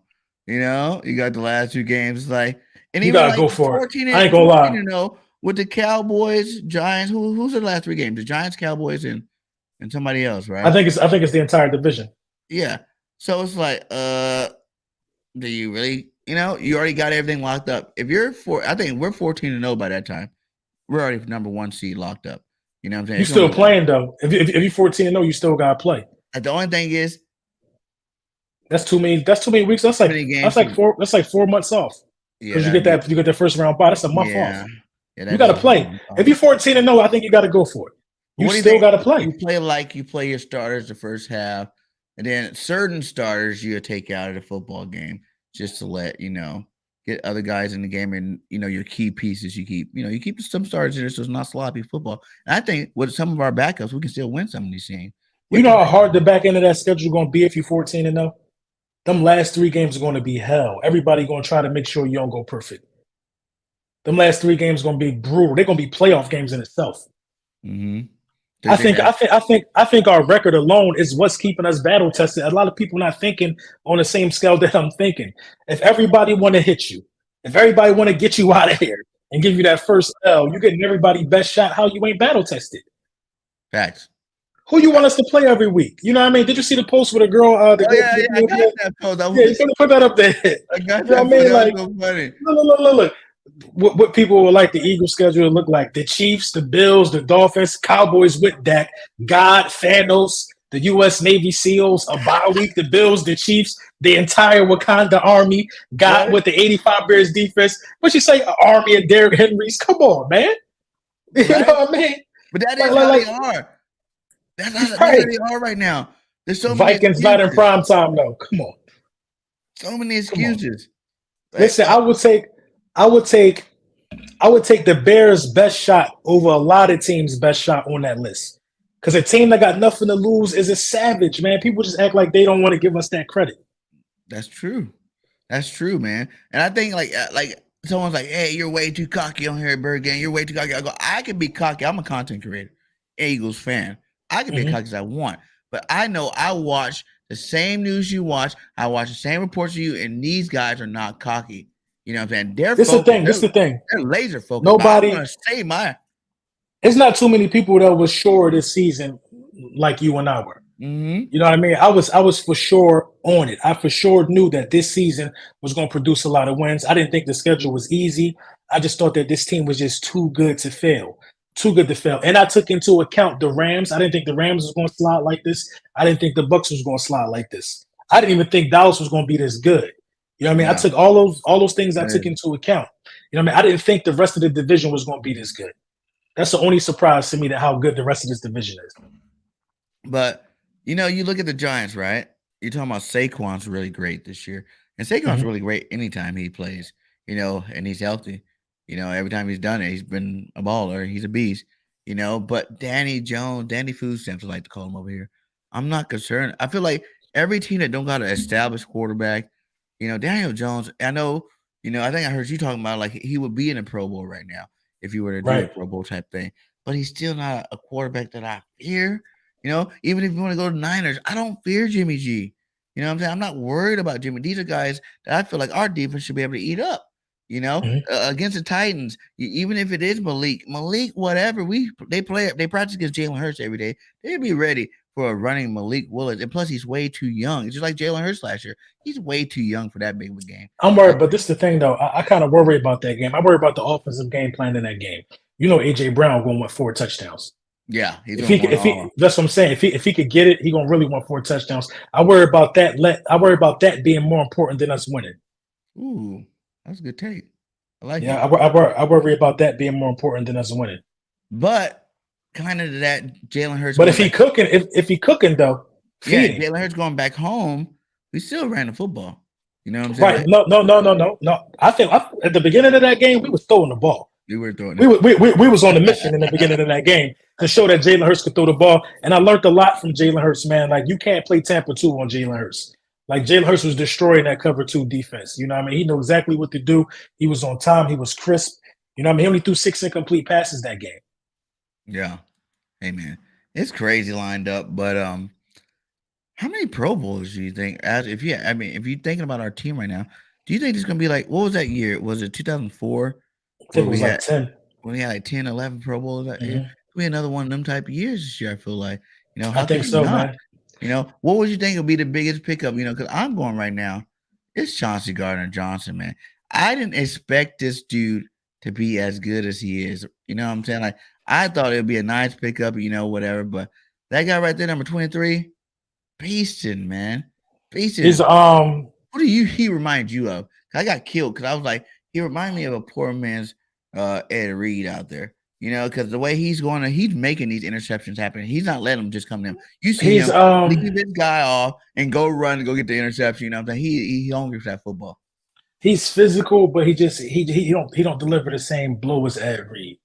You got the last 2 games. Like, and you even gotta like go for 14 it. I ain't gonna lie. With the Cowboys, Giants, who's the last 3 games? The Giants, Cowboys, and somebody else, right? I think it's the entire division. Yeah. So it's like, do you really? You already got everything locked up. If you're I think we're 14-0 by that time. We're already number 1 seed locked up. You know what I'm saying? You're still playing though. If you're 14-0, you still gotta play. The only thing is, that's too many weeks. That's like 4 months off. Because you get that first round bye. That's a month off. Yeah, You that got to is play. If you're 14-0, I think you got to go for it. You what do you still think? got to play. You play your starters the first half, and then certain starters you take out of the football game just to let get other guys in the game, and your key pieces you keep. You keep some starters in there so it's not sloppy football. And I think with some of our backups, we can still win some of these games. You know how hard the back end of that schedule is going to be if you're 14-0? Them last 3 games are going to be hell. Everybody going to try to make sure you don't go perfect. Them last 3 games are going to be brutal. They're going to be playoff games in itself. Mm-hmm. I think our record alone is what's keeping us battle tested. A lot of people not thinking on the same scale that I'm thinking. If everybody want to hit you, if everybody want to get you out of here and give you that first L, you're getting everybody best shot. How you ain't battle tested? Facts. Who you want us to play every week? You know what I mean? Did you see the post with a girl? I got that post. Yeah, you can put that up there. I got You know that. what I mean? That Like, was so funny. look. What people would like the Eagles schedule to look like: the Chiefs, the Bills, the Dolphins, Cowboys with Dak, God, Thanos, the U.S. Navy SEALs, a bye week, the Bills, the Chiefs, the entire Wakanda army, God Right. with the 85 Bears defense. What you say, an army of Derrick Henrys? Come on, man. You Right. know what I mean? But that is how they are. That's how they are right now. There's so many Vikings not in prime time though. Come on. So many excuses. Listen, I would take the Bears' best shot over a lot of teams' best shot on that list. Because a team that got nothing to lose is a savage, man. People just act like they don't want to give us that credit. That's true. That's true, man. And I think like someone's like, "Hey, you're way too cocky on here at BIRDGANG. You're way too cocky." I go, I can be cocky. I'm a content creator, Eagles fan. I can be as cocky as I want, but I know I watch the same news you watch. I watch the same reports you, and these guys are not cocky. You know what I'm saying? They're This is the thing. They're laser focused. Nobody. I'm gonna say my. It's not too many people that was sure this season like you and I were. Mm-hmm. You know what I mean? I was for sure on it. I for sure knew that this season was going to produce a lot of wins. I didn't think the schedule was easy. I just thought that this team was just too good to fail. Too good to fail. And I took into account the Rams. I didn't think the Rams was going to slide like this. I didn't think the Bucks was going to slide like this. I didn't even think Dallas was going to be this good. You know what I mean? Yeah. I took all those things I took into account. You know what I mean? I didn't think the rest of the division was going to be this good. That's the only surprise to me, that how good the rest of this division is. But you look at the Giants, right? You're talking about Saquon's really great this year, and Saquon's really great anytime he plays. And he's healthy. Every time he's done it, he's been a baller. He's a beast. But Danny Food Stamps, I like to call him over here. I'm not concerned. I feel like every team that don't got an established quarterback, Daniel Jones. I know. I think I heard you talking about like he would be in a Pro Bowl right now if you were to do a Pro Bowl type thing. But he's still not a quarterback that I fear. Even if you want to go to Niners, I don't fear Jimmy G. You know what I'm saying? I'm not worried about Jimmy. These are guys that I feel like our defense should be able to eat up. Against the Titans, even if it is Malik, whatever, they practice against Jaylen Hurts every day. They'd be ready for a running Malik Willis. And plus, he's way too young. It's just like Jaylen Hurts last year. He's way too young for that big of a game. I'm worried, but this is the thing, though. I kind of worry about that game. I worry about the offensive game plan in that game. AJ Brown going to want 4 touchdowns. Yeah, that's what I'm saying. If he could get it, he gonna really want 4 touchdowns. I worry about that. I worry about that being more important than us winning. Ooh, that's a good take. I like it. Yeah, I worry about that being more important than us winning. But kind of that Jalen Hurts. But if he cooking though, Jalen Hurts going back home, we still ran the football. You know what I'm Right? saying? No. I think at the beginning of that game, we was throwing the ball. We were throwing. We was on a mission in the beginning of that game to show that Jalen Hurts could throw the ball, and I learned a lot from Jalen Hurts, man. Like, you can't play Tampa 2 on Jalen Hurts. Like, Jalen Hurts was destroying that cover 2 defense. You know what I mean? He knew exactly what to do. He was on time. He was crisp. You know what I mean? He only threw 6 incomplete passes that game. Yeah. Hey, man, it's crazy lined up. But how many Pro Bowls do you think? If you're thinking about our team right now, do you think it's gonna be like, what was that year? Was it 2004? I think it was like 10. When we had like 10, 11 Pro Bowls that year. We had another one of them type of years this year, I feel like. I think so, man. What would you think would be the biggest pickup? Because I'm going right now. It's Chauncey Gardner-Johnson, man. I didn't expect this dude to be as good as he is. You know what I'm saying? Like, I thought it would be a nice pickup, whatever. But that guy right there, number 23, beasting, man. Beasting. He's What do he remind you of? I got killed because I was like, he reminded me of a poor man's Ed Reed out there. You know, because the way he's he's making these interceptions happen. He's not letting them just come to him. You see He's him leave this guy off and go run and go get the interception. You know what I'm saying? He hungry for that football. he's physical, but he don't deliver the same blow as Ed Reed.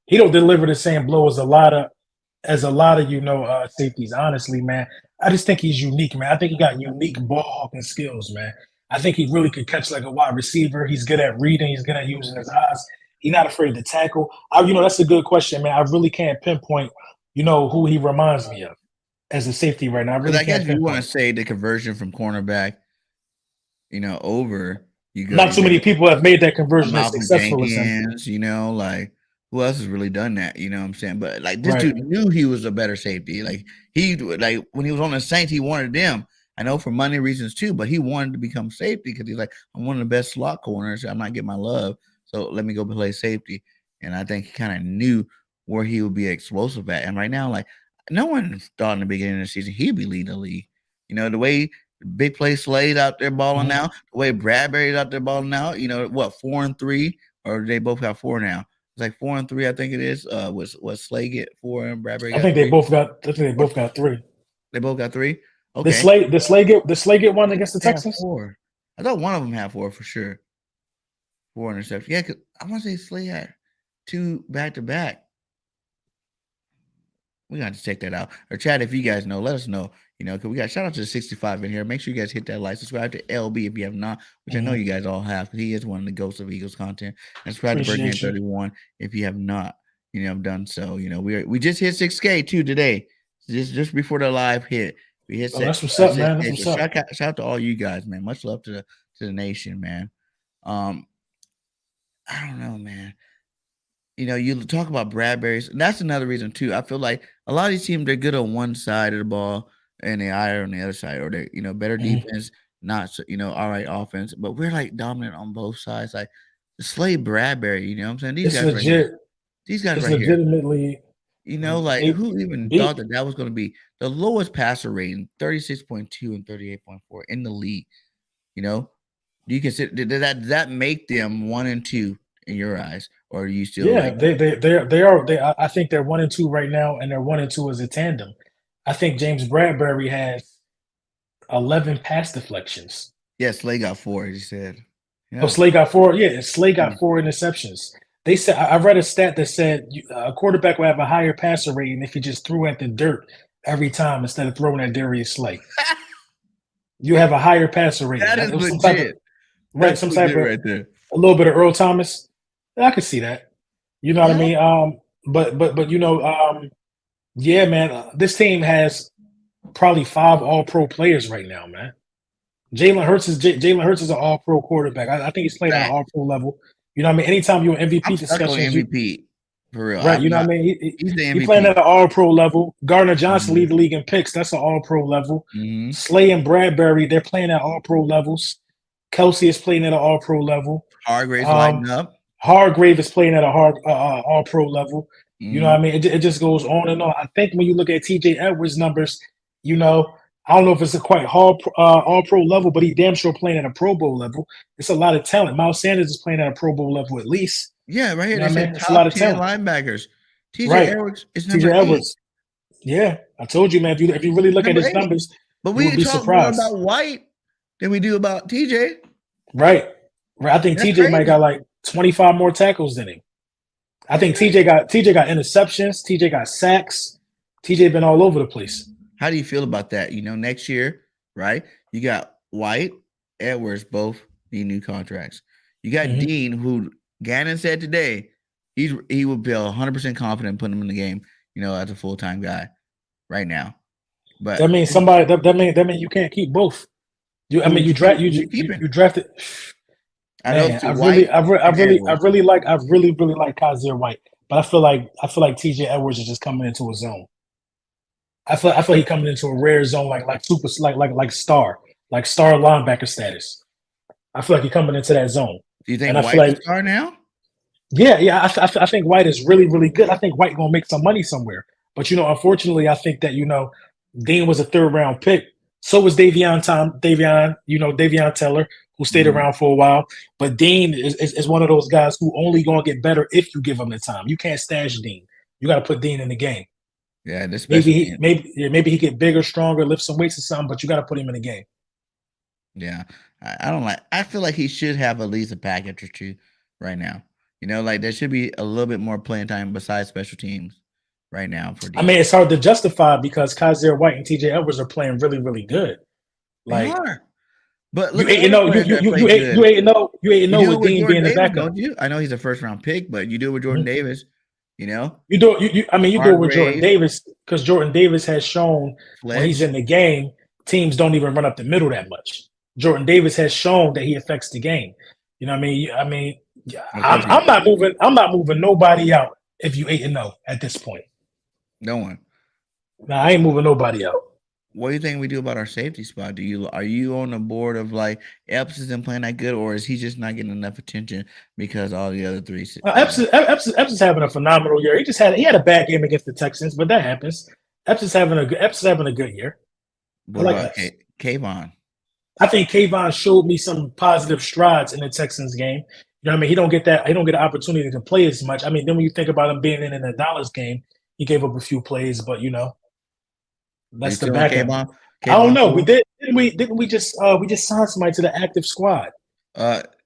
He don't deliver the same blow as a lot of safeties. Honestly, man, I just think he's unique, man. I think he got unique ball hawking skills, man. I think he really could catch like a wide receiver. He's good at reading. He's good at using his eyes. He's not afraid to tackle. That's a good question, man. I really can't pinpoint, who he reminds me of as a safety right now. I really I guess can't if you want pinpoint. to say the conversion from cornerback, over you go. Not too many people have made that conversion as Malcolm successful as him. Jenkins, like who else has really done that? You know what I'm saying? But like this Right. dude knew he was a better safety. Like when he was on the Saints, he wanted them. I know for money reasons too, but he wanted to become safety because he's like, I'm one of the best slot corners. I'm not getting my love, so let me go play safety. And I think he kind of knew where he would be explosive at. And right now, like no one thought in the beginning of the season he'd be leading the league. The way big play Slade out there balling Mhm. out, the way Bradbury's out there balling out. 4-3, or they both got 4 now. It's like 4-3, I think it is. Was Slade get 4 and Bradbury I got think they 3? both got. I think they both got 3. They both got 3. The Okay, Slay get one against the they have Texans. 4. I thought one of them had 4 for sure. 4 interceptions. Yeah, cause I want to say Slade had 2 back to back. We got to check that out. Or chat if you guys know, let us know. Because we got shout out to the 65 in here. Make sure you guys hit that like, subscribe to LB if you have not, which I know you guys all have, because he is one of the ghosts of Eagles content. And subscribe to Appreciate BIRDGANG you. 31 if you have not, done so. We just hit 6K too today, just before the live hit. We hit That's what's up, man. That's 6K. what's So up. shout out to all you guys, man. Much love to the nation, man. I don't know, man. You talk about Bradbury's. And that's another reason too. I feel like a lot of these teams, they're good on one side of the ball and they are on the other side, or they, better defense, not so, all right offense. But we're like dominant on both sides. Like Slade Bradbury, you know what I'm saying? These It's guys right here. legit. These guys It's right here. legitimately. Like They who even beat. thought that was going to be the lowest passer rating, 36.2 and 38.4 in the league? Do you consider does that make them 1 and 2 in your eyes, or are you still Yeah, like they are. I think they're 1 and 2 right now, and they're 1 and 2 as a tandem. I think James Bradbury has 11 pass deflections. yes, Slade got 4, as you said. Oh, Slay got 4. Yeah, Slay got 4 interceptions. They said I read a stat that said a quarterback would have a higher passer rating if he just threw at the dirt every time instead of throwing at Darius Slay. You have a higher passer rating. That is It was some legit. type of, right, That's some type legit of right there. a little bit of Earl Thomas. I could see that. You know what I mean? But yeah, man. This team has probably 5 All-Pro players right now, man. Jaylen Hurts is an All-Pro quarterback. I think he's playing at an Fact. All-Pro level. You know what I mean? Anytime you're in I'm MVP stuck on discussions, MVP for real. right? I'm You know what not. I mean? He's the He playing MVP. at an All-Pro level. Gardner Johnson Mhm. lead the league in picks. That's an All-Pro level. Mhm. Slay and Bradbury, they're playing at All-Pro levels. Kelsey is playing at an All-Pro level. Hargrave's lighting up. Hargrave is playing at a All-Pro level. You know what I Mhm. mean? It just goes on and on. I think when you look at TJ Edwards' numbers, I don't know if it's a quite All-Pro level, but he damn sure playing at a Pro Bowl level. It's a lot of talent. Miles Sanders is playing at a Pro Bowl level at least. Yeah, right here You know they what I said mean? It's a lot top of 10 talent. linebackers. TJ Right. Edwards is TJ number 8. Edwards. Yeah, I told you, man. If you really look at Number his 8. numbers, But you we would be talk more surprised. about White than we do about TJ. Right. I think That's TJ might crazy. got like 25 more tackles than him. I think TJ got interceptions. TJ got sacks. TJ been all over the place. How do you feel about that? Next year, right? You got White, Edwards, both need new contracts. You got Mhm. Dean, who Gannon said today he would be 100% confident putting him in the game, as a full-time guy right now. But That means somebody. That mean you can't keep both. You drafted. I know Man, it's White I and Edwards. really like Kaiser White, but I feel like TJ Edwards is just coming into a zone. I feel he coming into a rare zone like super like star linebacker status. I feel like he coming into that zone. Do you think And I feel White's a like star now? yeah. I think White is really really good. I think White gonna make some money somewhere. But unfortunately, I think that Dean was a 3rd round pick. So was Davion Taylor, who stayed Mhm. around for a while. But Dean is one of those guys who only going to get better if you give him the time. You can't stash Dean. You got to put Dean in the game. Yeah, this Maybe special he team. maybe he get bigger, stronger, lift some weights or something, but you got to put him in the game. Yeah, I don't like. I feel like he should have at least a package or two right now. Like there should be a little bit more playing time besides special teams right now for I Dean. mean, it's hard to justify because Kaiser White and TJ Edwards are playing really, really good. They Like are, but you look at eight and other zero, players that play good. you 8-0, you 8-0 You do it with with Dean Jordan being the Davis, backup. don't you? I know he's a first round pick, but you do it with Jordan Mhm. Davis. I mean, you do it with Jordan Hargrave, Davis because Jordan Davis has shown when he's Fletch. in the game, teams don't even run up the middle that much. Jordan Davis has shown that he affects the game. You know what I mean? Yeah, Of course, he I'm does. not moving. I'm not moving nobody out if you 8-0 at this point. No one. Nah, I ain't moving nobody out. What do you think we do about our safety spot? Are you on the board of like Epps isn't playing that good, or is he just not getting enough attention because all the other three? Epps is having a phenomenal year. He had a bad game against the Texans, but that happens. Epps is having a good year. I What like about Epps. Kayvon? I think Kayvon showed me some positive strides in the Texans game. You know what I mean? He don't get an opportunity to play as much. I mean, then when you think about him being in the Dallas game, he gave up a few plays, but Are you that's the still on backup. Kayvon? I don't Kayvon know. Ford? Didn't we just sign somebody to the active squad?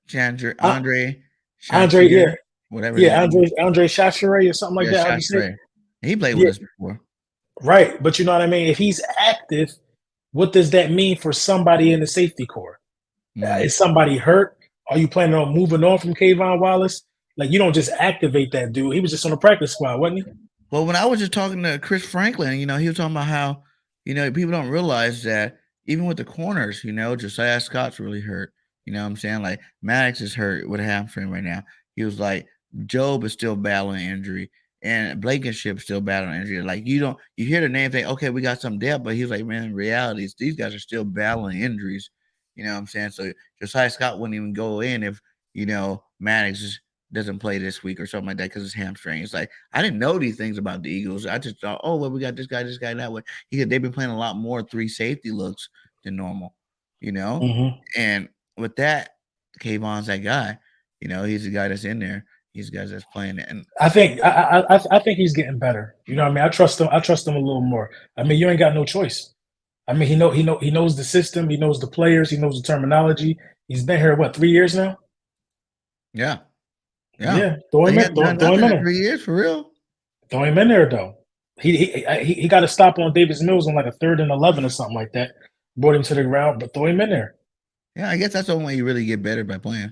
Chandra, Uh, Andre Andre, Chantier, whatever his yeah, name is. Andre Chachere or something like Yeah, that. How you say? Shastre. He played with Yeah, us before. right. But you know what I mean? If he's active, what does that mean for somebody in the safety core? Mhm. Is somebody hurt? Are you planning on moving on from Kayvon Wallace? Like you don't just activate that dude. He was just on the practice squad, wasn't he? Well, when I was just talking to Chris Franklin, he was talking about how, people don't realize that even with the corners, Josiah Scott's really hurt. You know what I'm saying? Like Maddox is hurt with a hamstring right now. He was like, Job is still battling injury and Blankenship's still battling injury. Like you hear the name, think, okay, we got some depth, but he was like, man, in reality, these guys are still battling injuries. You know what I'm saying? So Josiah Scott wouldn't even go in if, Maddox doesn't play this week or something like that because it's hamstring. It's like I didn't know these things about the Eagles. I just thought, oh well, we got this guy, that way. They've been playing a lot more 3 safety looks than normal, you know. Mm-hmm. And with that, Kayvon's that guy. He's the guy that's in there. He's the guy that's playing it. And I think he's getting better. You know what I mean? I trust him. I trust him a little more. I mean, you ain't got no choice. I mean, he knows the system. He knows the players. He knows the terminology. He's been here 3 years now. yeah, yeah. Yeah, throw He him in. hasn't done Throw him nothing in in there. 3 years for real. Throw him in there though. He got a stop on Davis Mills on like a 3rd and 11 or something like that. Brought him to the ground, but throw him in there. Yeah, I guess that's the only way you really get better by playing.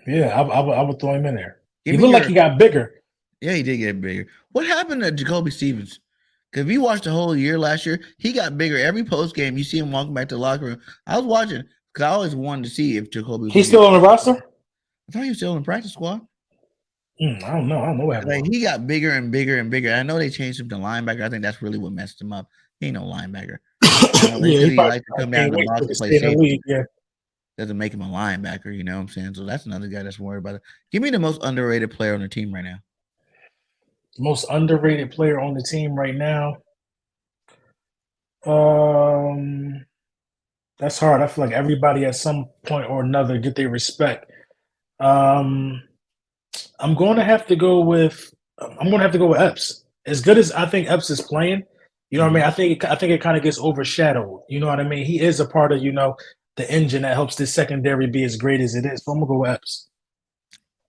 Yeah, I would throw him in there. Give He me looked like your he got bigger. Yeah, he did get bigger. What happened to Jacoby Stevens? Because if you watched the whole year last year, he got bigger. Every post game, you see him walking back to the locker room. I was watching because I always wanted to see if Jacoby was going He's to get. still on the roster. I thought he was still in the practice squad. I don't know. I don't know what happened. Like he got bigger and bigger and bigger. I know they changed him to linebacker. I think that's really what messed him up. He ain't no linebacker. They Yeah, said he he probably likes to come down can't to the wait box to and play stay in the safety. league. Yeah. Doesn't make him a linebacker. You know what I'm saying? So that's another guy that's worried about it. Give me the most underrated player on the team right now. Most underrated player on the team right now. That's hard. I feel like everybody at some point or another get their respect. I'm going to have to go with Epps. As good as I think Epps is playing, you know what I mean. I think it kind of gets overshadowed. You know what I mean. He is a part of the engine that helps this secondary be as great as it is. So I'm gonna go with Epps.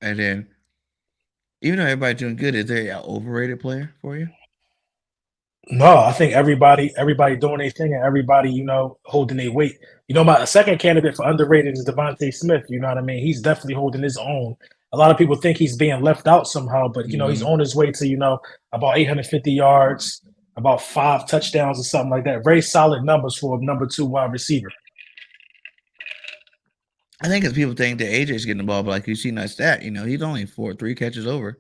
And then, even though everybody's doing good, is there an overrated player for you? No, I think everybody doing their thing and everybody, holding their weight. My second candidate for underrated is Devontae Smith. You know what I mean? He's definitely holding his own. A lot of people think he's being left out somehow, but he's on his way to, about 850 yards, about 5 touchdowns or something like that. Very solid numbers for a number 2 wide receiver. I think as people think that AJ's getting the ball, but like you see that stat, he's only 3 catches over.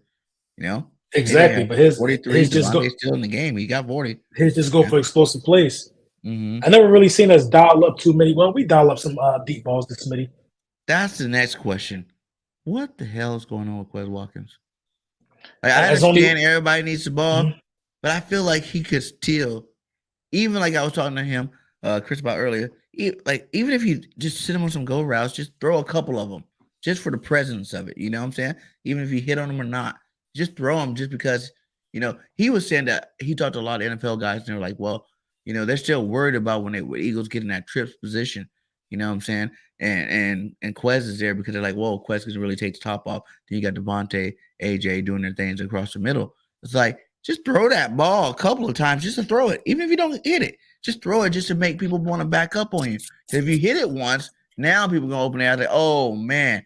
AJ Exactly, had but 43. Devontae's still in the game. He got 40. his just go for explosive plays. Mm-hmm. I never really seen us dial up too many. Well, we dial up some deep balls to Smitty. That's the next question. What the hell is going on with Quez Watkins? Like, I As understand everybody needs the ball, Mhm. but I feel like he could still, even like I was talking to him, Chris, about earlier, like even if you just sit him on some go routes, just throw a couple of them just for the presence of it. You know what I'm saying? Even if you hit on them or not, just throw them just because, he was saying that he talked to a lot of NFL guys and they're like, well, they're still worried about when Eagles get in that trips position. You know what I'm saying? And Quez is there because they're like, whoa, Quez can really take the top off. Then you got Devontae, AJ doing their things across the middle. It's like, just throw that ball a couple of times just to throw it. Even if you don't hit it, just throw it just to make people want to back up on you. If you hit it once, now people going to open their eyes like, oh, man.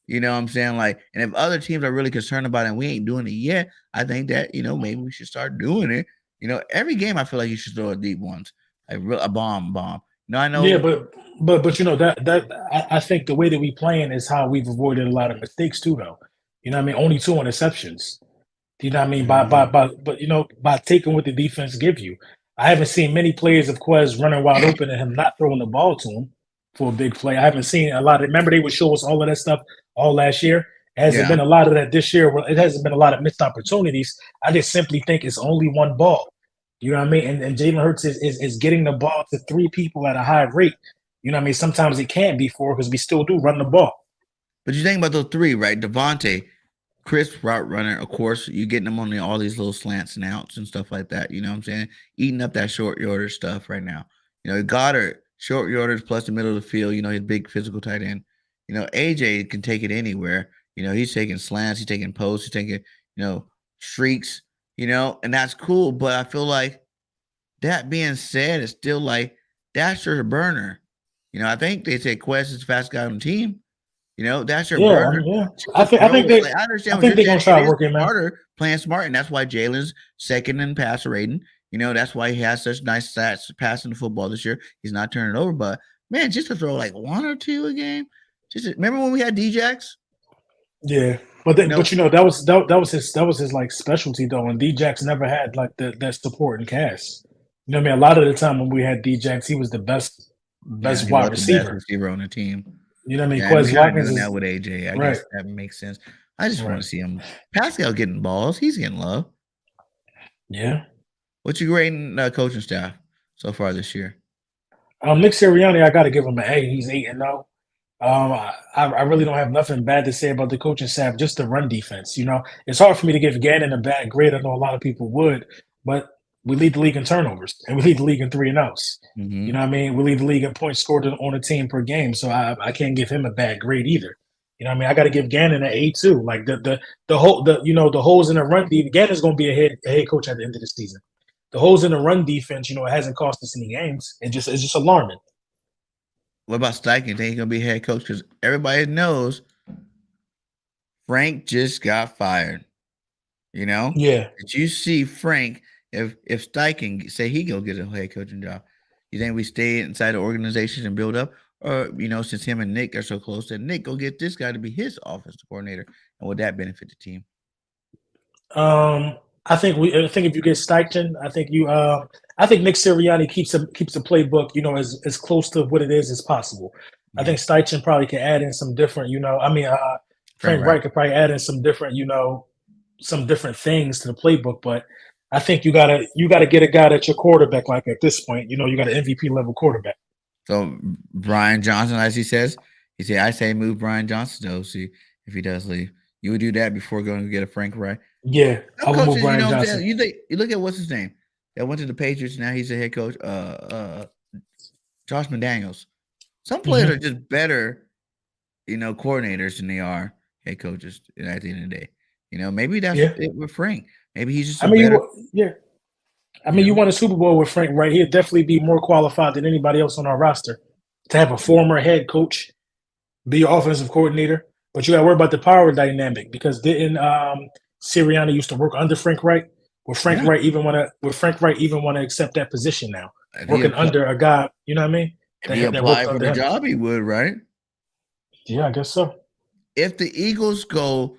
You know what I'm saying? Like, and if other teams are really concerned about it and we ain't doing it yet, I think that, maybe we should start doing it. Every game I feel like you should throw a deep ones, like a bomb. I know. Yeah, but I think the way that we playing is how we've avoided a lot of mistakes too, though. You know what I mean? Only 2 interceptions. You know what I mean? By taking what the defense give you. I haven't seen many plays of Quez running wide open and him not throwing the ball to him for a big play. I haven't seen a lot of. Remember, they would show us all of that stuff all last year. It hasn't been a lot of that this year. It hasn't been a lot of missed opportunities. I just simply think it's only one ball. You know what I mean? And Jaylen Hurts is getting the ball to 3 people at a high rate. You know what I mean? Sometimes it can't be 4 because we still do run the ball. But you think about those 3, right? Devontae, crisp route runner, of course, you getting them on all these little slants and outs and stuff like that. You know what I'm saying? Eating up that short yardage stuff right now. Goddard, short yardage plus the middle of the field, his big physical tight end. AJ can take it anywhere. He's taking slants, he's taking posts, he's taking, streaks, and that's cool. But I feel like that being said, it's still like that's your burner. I think they say Quest is the fastest guy on the team. That's your burner. Yeah. I think I understand. I think they're gonna try working, man. Smarter, playing smart, and that's why Jalen's second in passer rating. That's why he has such nice stats passing the football this year. He's not turning it over, but man, just to throw like 1 or 2 a game. Remember when we had Djax? Yeah, but that was his like specialty though, and Djax never had like that supporting cast. You know what I mean? A lot of the time when we had Djax, he was the best wide receiver. The best receiver on the team. You know what I mean? Quez Watkins is that with AJ. I guess that makes sense. I just want to see him. Pascal getting balls. He's getting love. Yeah. What you grading coaching staff so far this year? Nick Sirianni, I got to give him an A. He's 8-0. I really don't have nothing bad to say about the coaching staff, just the run defense. It's hard for me to give Gannon a bad grade. I know a lot of people would, but we lead the league in turnovers and we lead the league in 3-and-outs. Mm-hmm. You know what I mean? We lead the league in points scored on a team per game. So I can't give him a bad grade either. You know what I mean? I got to give Gannon an A too. Like the holes in the run defense. Gannon's going to be a head coach at the end of the season. The holes in the run defense, it hasn't cost us any games. It's just alarming. What about Steichen? Think he's gonna be head coach? Because everybody knows Frank just got fired. Yeah. Did you see Frank? If Steichen say he go get a head coaching job, you think we stay inside the organization and build up, or since him and Nick are so close, that Nick go get this guy to be his offensive coordinator, and would that benefit the team? I think if you get Steichen, I think Nick Sirianni keeps the playbook, as close to what it is as possible. Yeah. I think Steichen probably can add in some different, Frank Wright could probably add in some different, some different things to the playbook. But I think you gotta get a guy that's your quarterback. Like at this point, you got an MVP level quarterback. So Brian Johnson, as he said, I say move Brian Johnson to OC if he does leave. You would do that before going to get a Frank Wright. Yeah, I would move Brian Johnson. You look at what's his name that went to the Patriots. Now he's a head coach. Josh McDaniels. Some players are just better, coordinators than they are head coaches. At the end of the day, maybe that's it with Frank. Maybe he's just. You won a Super Bowl with Frank, right? He'd definitely be more qualified than anybody else on our roster to have a former head coach be your offensive coordinator. But you got to worry about the power dynamic because didn't Sirianni used to work under Frank Wright? Will Frank Wright even want to accept that position now? Working under a guy, you know what I mean? If he applied for the job, he would, right? Yeah, I guess so. If the Eagles go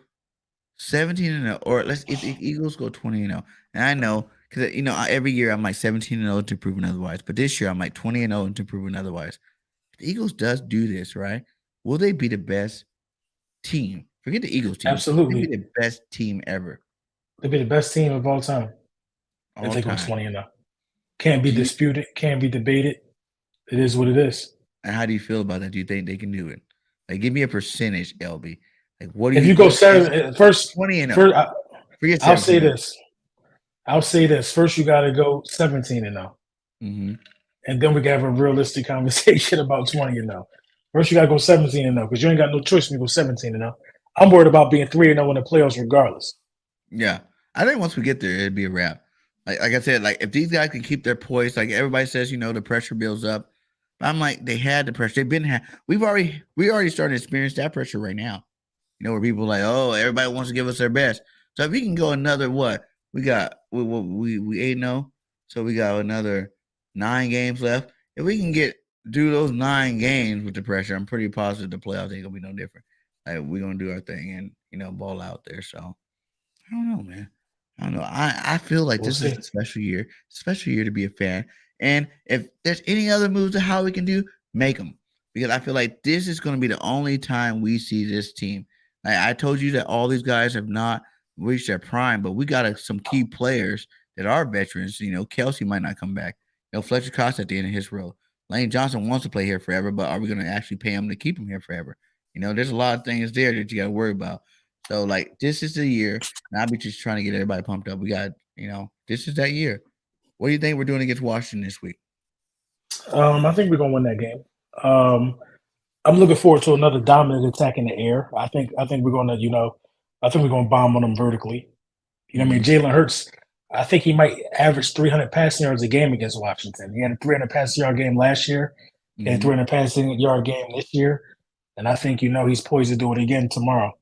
17-0, or if the Eagles go 20-0, and I know because every year I'm like 17-0 to proven otherwise, but this year I'm like 20-0 to proven otherwise. If the Eagles does do this, right? Will they be the best team? Forget the Eagles team. Absolutely. They'll be the best team ever. They'll be the best team of all time. If they go 20-0. Can't be disputed, can't be debated. It is what it is. And how do you feel about that? Do you think they can do it? Like, give me a percentage, LB. Like, what do If you? you go first, 20-0. first Forget I'll say 17. this. I'll say this. First, you got to go 17-0. Mm-hmm. And then we can have a realistic conversation about 20-0. First, you got to go 17-0 because you ain't got no choice when you go 17-0. I'm worried about being 3-0 in the playoffs regardless. Yeah. I think once we get there, it'd be a wrap. Like I said, like if these guys can keep their poise, like everybody says, the pressure builds up. I'm like, they had the pressure. We already started to experience that pressure right now. Where people are like, oh, everybody wants to give us their best. So if we can go another we 8-0, so we got another 9 games left. If we can do those 9 games with the pressure, I'm pretty positive the playoffs ain't gonna be no different. Like we're gonna do our thing and ball out there. So I don't know, man. I don't know. I feel like this is a special year to be a fan. And if there's any other moves to how we can do, make them. Because I feel like this is going to be the only time we see this team. I told you that all these guys have not reached their prime, but we got some key players that are veterans. Kelsey might not come back. Fletcher Cox at the end of his role. Lane Johnson wants to play here forever, but are we going to actually pay him to keep him here forever? There's a lot of things there that you got to worry about. So, this is the year, and I'll be just trying to get everybody pumped up. We got, this is that year. What do you think we're doing against Washington this week? I think we're going to win that game. I'm looking forward to another dominant attack in the air. I think we're going to, I think we're going to bomb on them vertically. You know what I mean? Jaylen Hurts, I think he might average 300 passing yards a game against Washington. He had a 300 passing yard game last year, and a 300 passing yard game this year. And I think, he's poised to do it again tomorrow.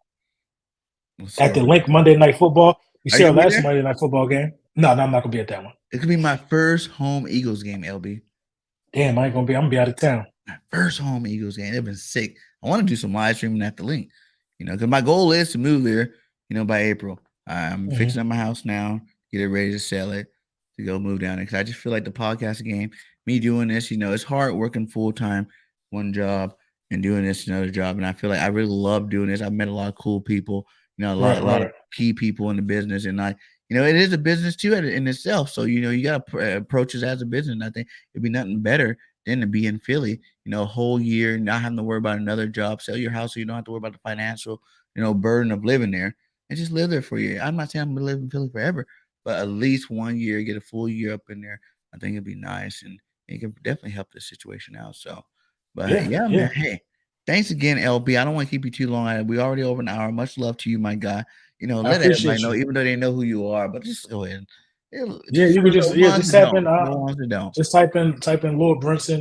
At the Link Monday Night Football. You see our last Monday Night Football game? No, I'm not going to be at that one. It could be my first home Eagles game, LB. Damn, I'm going to be out of town. My first home Eagles game. They've been sick. I want to do some live streaming at the Link, because my goal is to move there, by April. I'm fixing up my house now, get it ready to sell it, to go move down there. Because I just feel like the podcast game, me doing this, it's hard working full time, one job, and doing this another job. And I feel like I really love doing this. I've met a lot of cool people, a lot of key people in the business, and it is a business too in itself. So, you got to approach it as a business. And I think it'd be nothing better than to be in Philly, a whole year, not having to worry about another job, sell your house so you don't have to worry about the financial, burden of living there, and just live there for a year. I'm not saying I'm going to live in Philly forever, but at least 1 year, get a full year up in there. I think it'd be nice, and it can definitely help the situation out. So, but yeah, man, hey, thanks again, LB. I don't want to keep you too long. We already over an hour. Much love to you, my guy. Let everybody know, even though they know who you are, but just go ahead. You could just type in type in Lord Brunson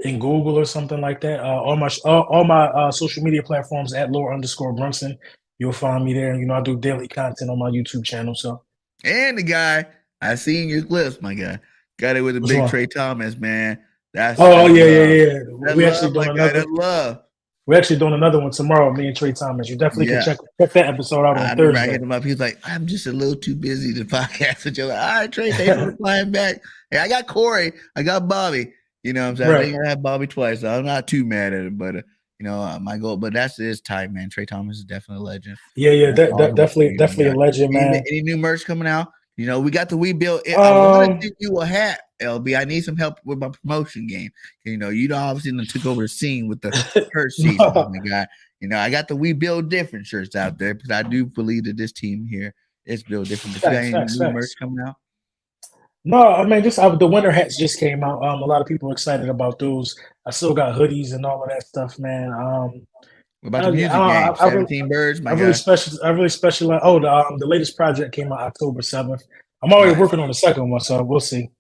in Google or something like that. All my social media platforms at Lord_Brunson. You'll find me there. I do daily content on my YouTube channel. So, and the guy I seen your clips, my guy, got it with the big Trey Thomas, man. That's yeah. We actually doing another love. We're actually doing another one tomorrow, me and Trey Thomas. You definitely can check that episode out on Thursday. I hit him up. He's like, I'm just a little too busy to podcast with you. Like, all right, Trey, thanks for flying back. Hey, I got Corey. I got Bobby. You know what I'm saying? I think I had Bobby twice, so I'm not too mad at it. But, my goal. But that's his type, man. Trey Thomas is definitely a legend. Yeah, definitely a legend, man. Any new merch coming out? We got the We Built. I want to give you a hat, LB. I need some help with my promotion game. You obviously took over the scene with the shirt season, my guy. I got the We Build Different shirts out there because I do believe that this team here is built different. But you got any new merch coming out? No, I mean, the winter hats just came out. A lot of people are excited about those. I still got hoodies and all of that stuff, man. What about the music game? 17 Birds, my guy. I really specialize. Oh, the latest project came out October 7th. I'm already working on the second one, so we'll see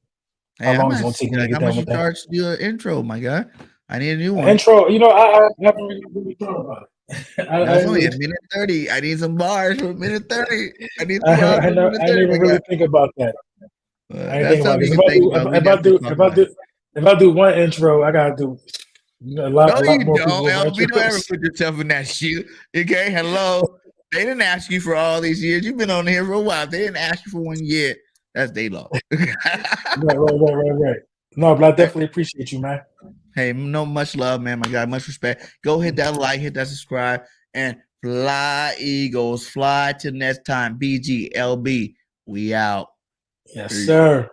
how long it's going to take me to get done with that. How much you charge to do an intro, my guy? I need a new one. Intro, I haven't really thought about it. That's only a minute 30. I need some bars for a minute 30. I need some bars for a minute 30. I didn't really think about that. If I do one intro, I gotta do a lot more. You don't ever put yourself in that shoe. Okay, hello. They didn't ask you for all these years. You've been on here for a while. They didn't ask you for 1 year. That's their law. Right. No, but I definitely appreciate you, man. Hey, much love, man. My guy, much respect. Go hit that like, hit that subscribe, and fly Eagles. Fly till next time. BGLB. We out. Yes, sir.